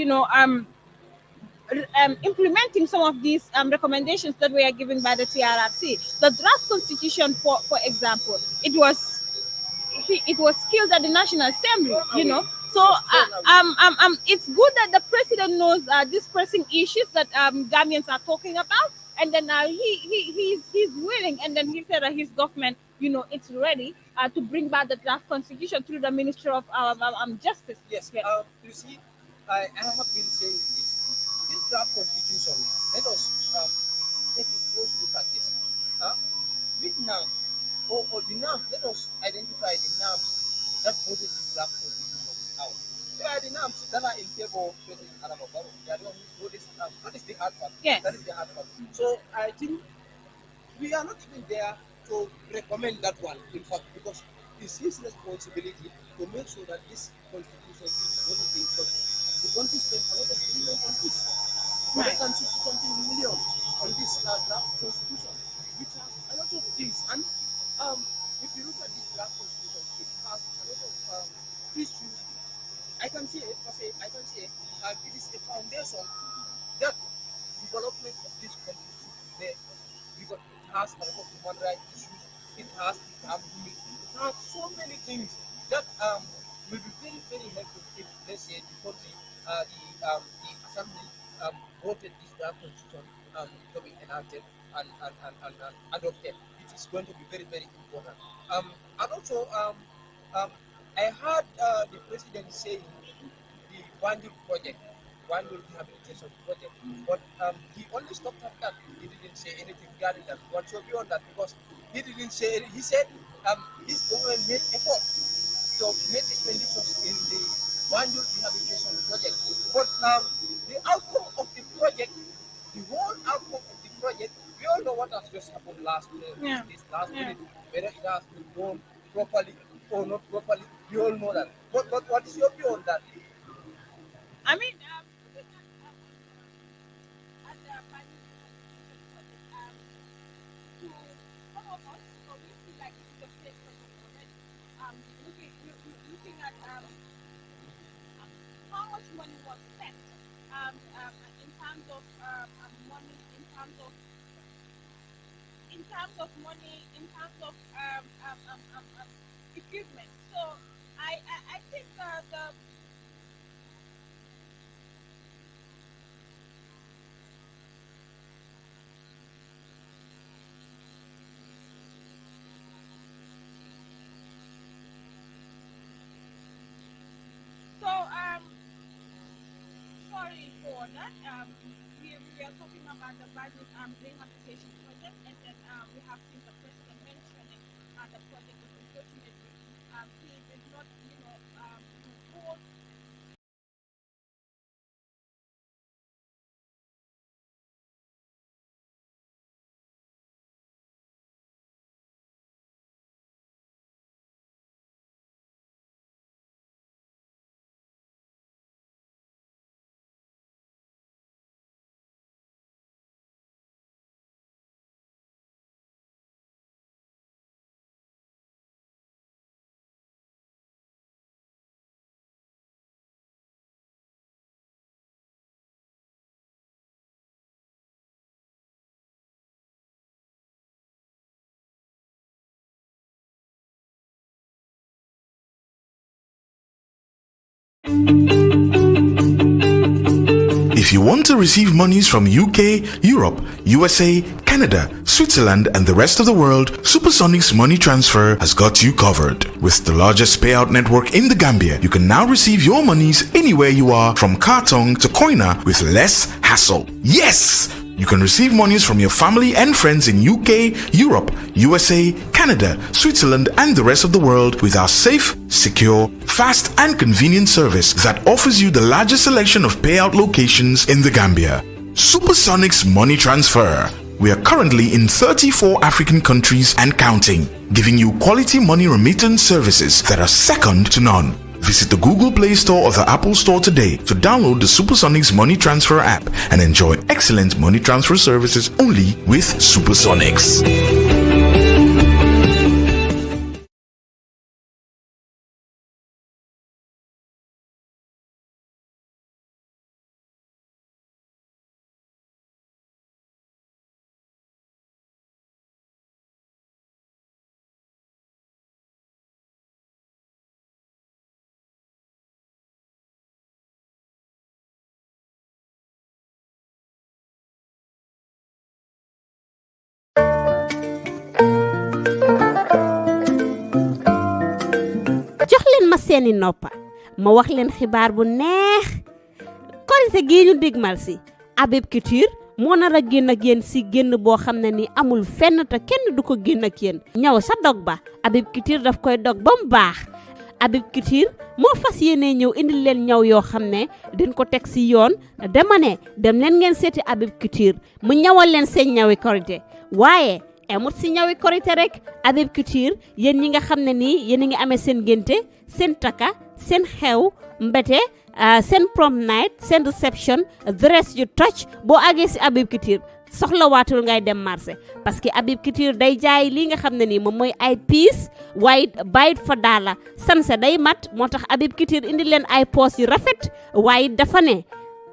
implementing some of these recommendations that were given by the TRRC. The draft constitution, for example, it was killed at the National Assembly, you know. So it's good that the president knows these pressing issues that Gambians are talking about, and then he's willing, and then he said that his government, it's ready to bring back the draft constitution through the Ministry of Justice.
Yes. You see, I have been saying this draft constitution. Let us take a close look at this. Which norms, or the norms, let us identify the norms that voted this draft constitution out. They are the norms that are in favor of President Adama Barrow. They are the ones who voted. That is the hard part.
Yes.
That is the hard part. So I think we are not even there to recommend that one, in fact, because it's his responsibility to make sure that this constitution is voted in. The country spent a lot of billions on this. 160 something million on this draft constitution, which has a lot of things. And if you look at this draft constitution, it has a lot of issues. I can say it is a foundation that development of this country should be there. Because it has a lot of human rights issues, it has so many things that will be very, very helpful if, let's say, the country, the assembly voted this draft constitution to be enacted and adopted. It is going to be very, very important. And also, I heard the president saying the Banjul project, Banjul rehabilitation project, but he only stopped at that. He didn't say anything regarding that. What's your view on that? Because he didn't say anything. He said his government made effort to make expenditures in the Banjul rehabilitation project. But the outcome of the project, the whole outcome of the project, we all know what has just happened last minute, whether it has been done properly or not properly. We all know that. But what is your view on that?
I mean, looking at how much money was spent in terms of money, in terms of equipment. So I think the sorry for that. We are talking about the budget rehabilitation project, and then we have seen the president mentioning the project, but unfortunately, he did not, hold.
If you want to receive monies from UK, Europe, USA, Canada, Switzerland, and the rest of the world, Supersonic's money transfer has got you covered. With the largest payout network in the Gambia, you can now receive your monies anywhere you are, from Kartong to Koina, with less hassle. Yes! You can receive monies from your family and friends in UK, Europe, USA, Canada, Switzerland, and the rest of the world with our safe, secure, fast, and convenient service that offers you the largest selection of payout locations in the Gambia. Supersonic's money transfer. We are currently in 34 African countries and counting, giving you quality money remittance services that are second to none. Visit the Google Play Store or the Apple Store today to download the Supersonics Money Transfer app and enjoy excellent money transfer services only with Supersonics.
jox leen ma seeni noppa ma wax leen xibaar bu neex korite gi ñu digmal si Habib Couture moo nar a génn ak yéen si génn boo xam ne ni amul fenn te kenn du ko génn ak yéen ñëw sa dog ba Habib Couture daf koy dog ba mu baax Habib Couture moo fas yéene ñëw indil leen ñaw yoo xam ne dañ ko teg si yoon dama ne dem leen ngeen seeti Habib Couture mu ñawal leen seen ñawi korite waaye emut si ñawi korite rek Habib Couture yéen ñi nga xam ne nii yéen a ngi amee seen génte seen taka seen xew mbete seen prom night seen reception dress yu touch boo àggee si Habib Couture soxla waatul ngay dem marché parce que Habib Couture day jaay lii nga xam ne nii moom mooy ay piis waaye bàyyit fa daala sanse day mat moo tax Habib Couture indi leen ay poos yu rafet waaye dafa ne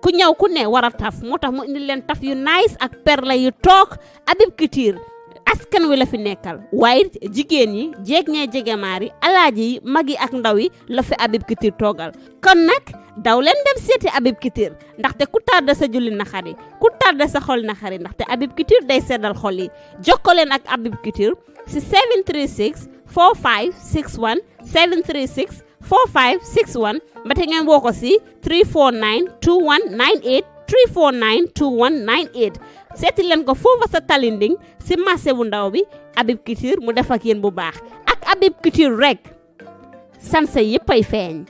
ku ñëw ku ne war a taf moo tax mu indi leen taf yu nice ak perle yu toog Habib Couture askan wi la fi nekkal waaye jigéen ñi jeeg ñee jegemaar yi alaaji yi mag yi ak ndaw yi la fi Habib Couture toogal kon nag daw leen dem seeti Habib Couture ndaxte ku tardé sa julli naxari ku tardé sa xol naxari ndaxte Habib Couture day seddal xol yi jokkoo leen ak Habib Couture si 736 4561 736 4561 mbate ngeen woo ko si 349 2198 349 2198 seeti leen ko foofa sa Talinding si marché bu ndaw bi Habib Couture mu def ak yéen bu baax ak Habib Couture rek sanse yëpp ay feeñ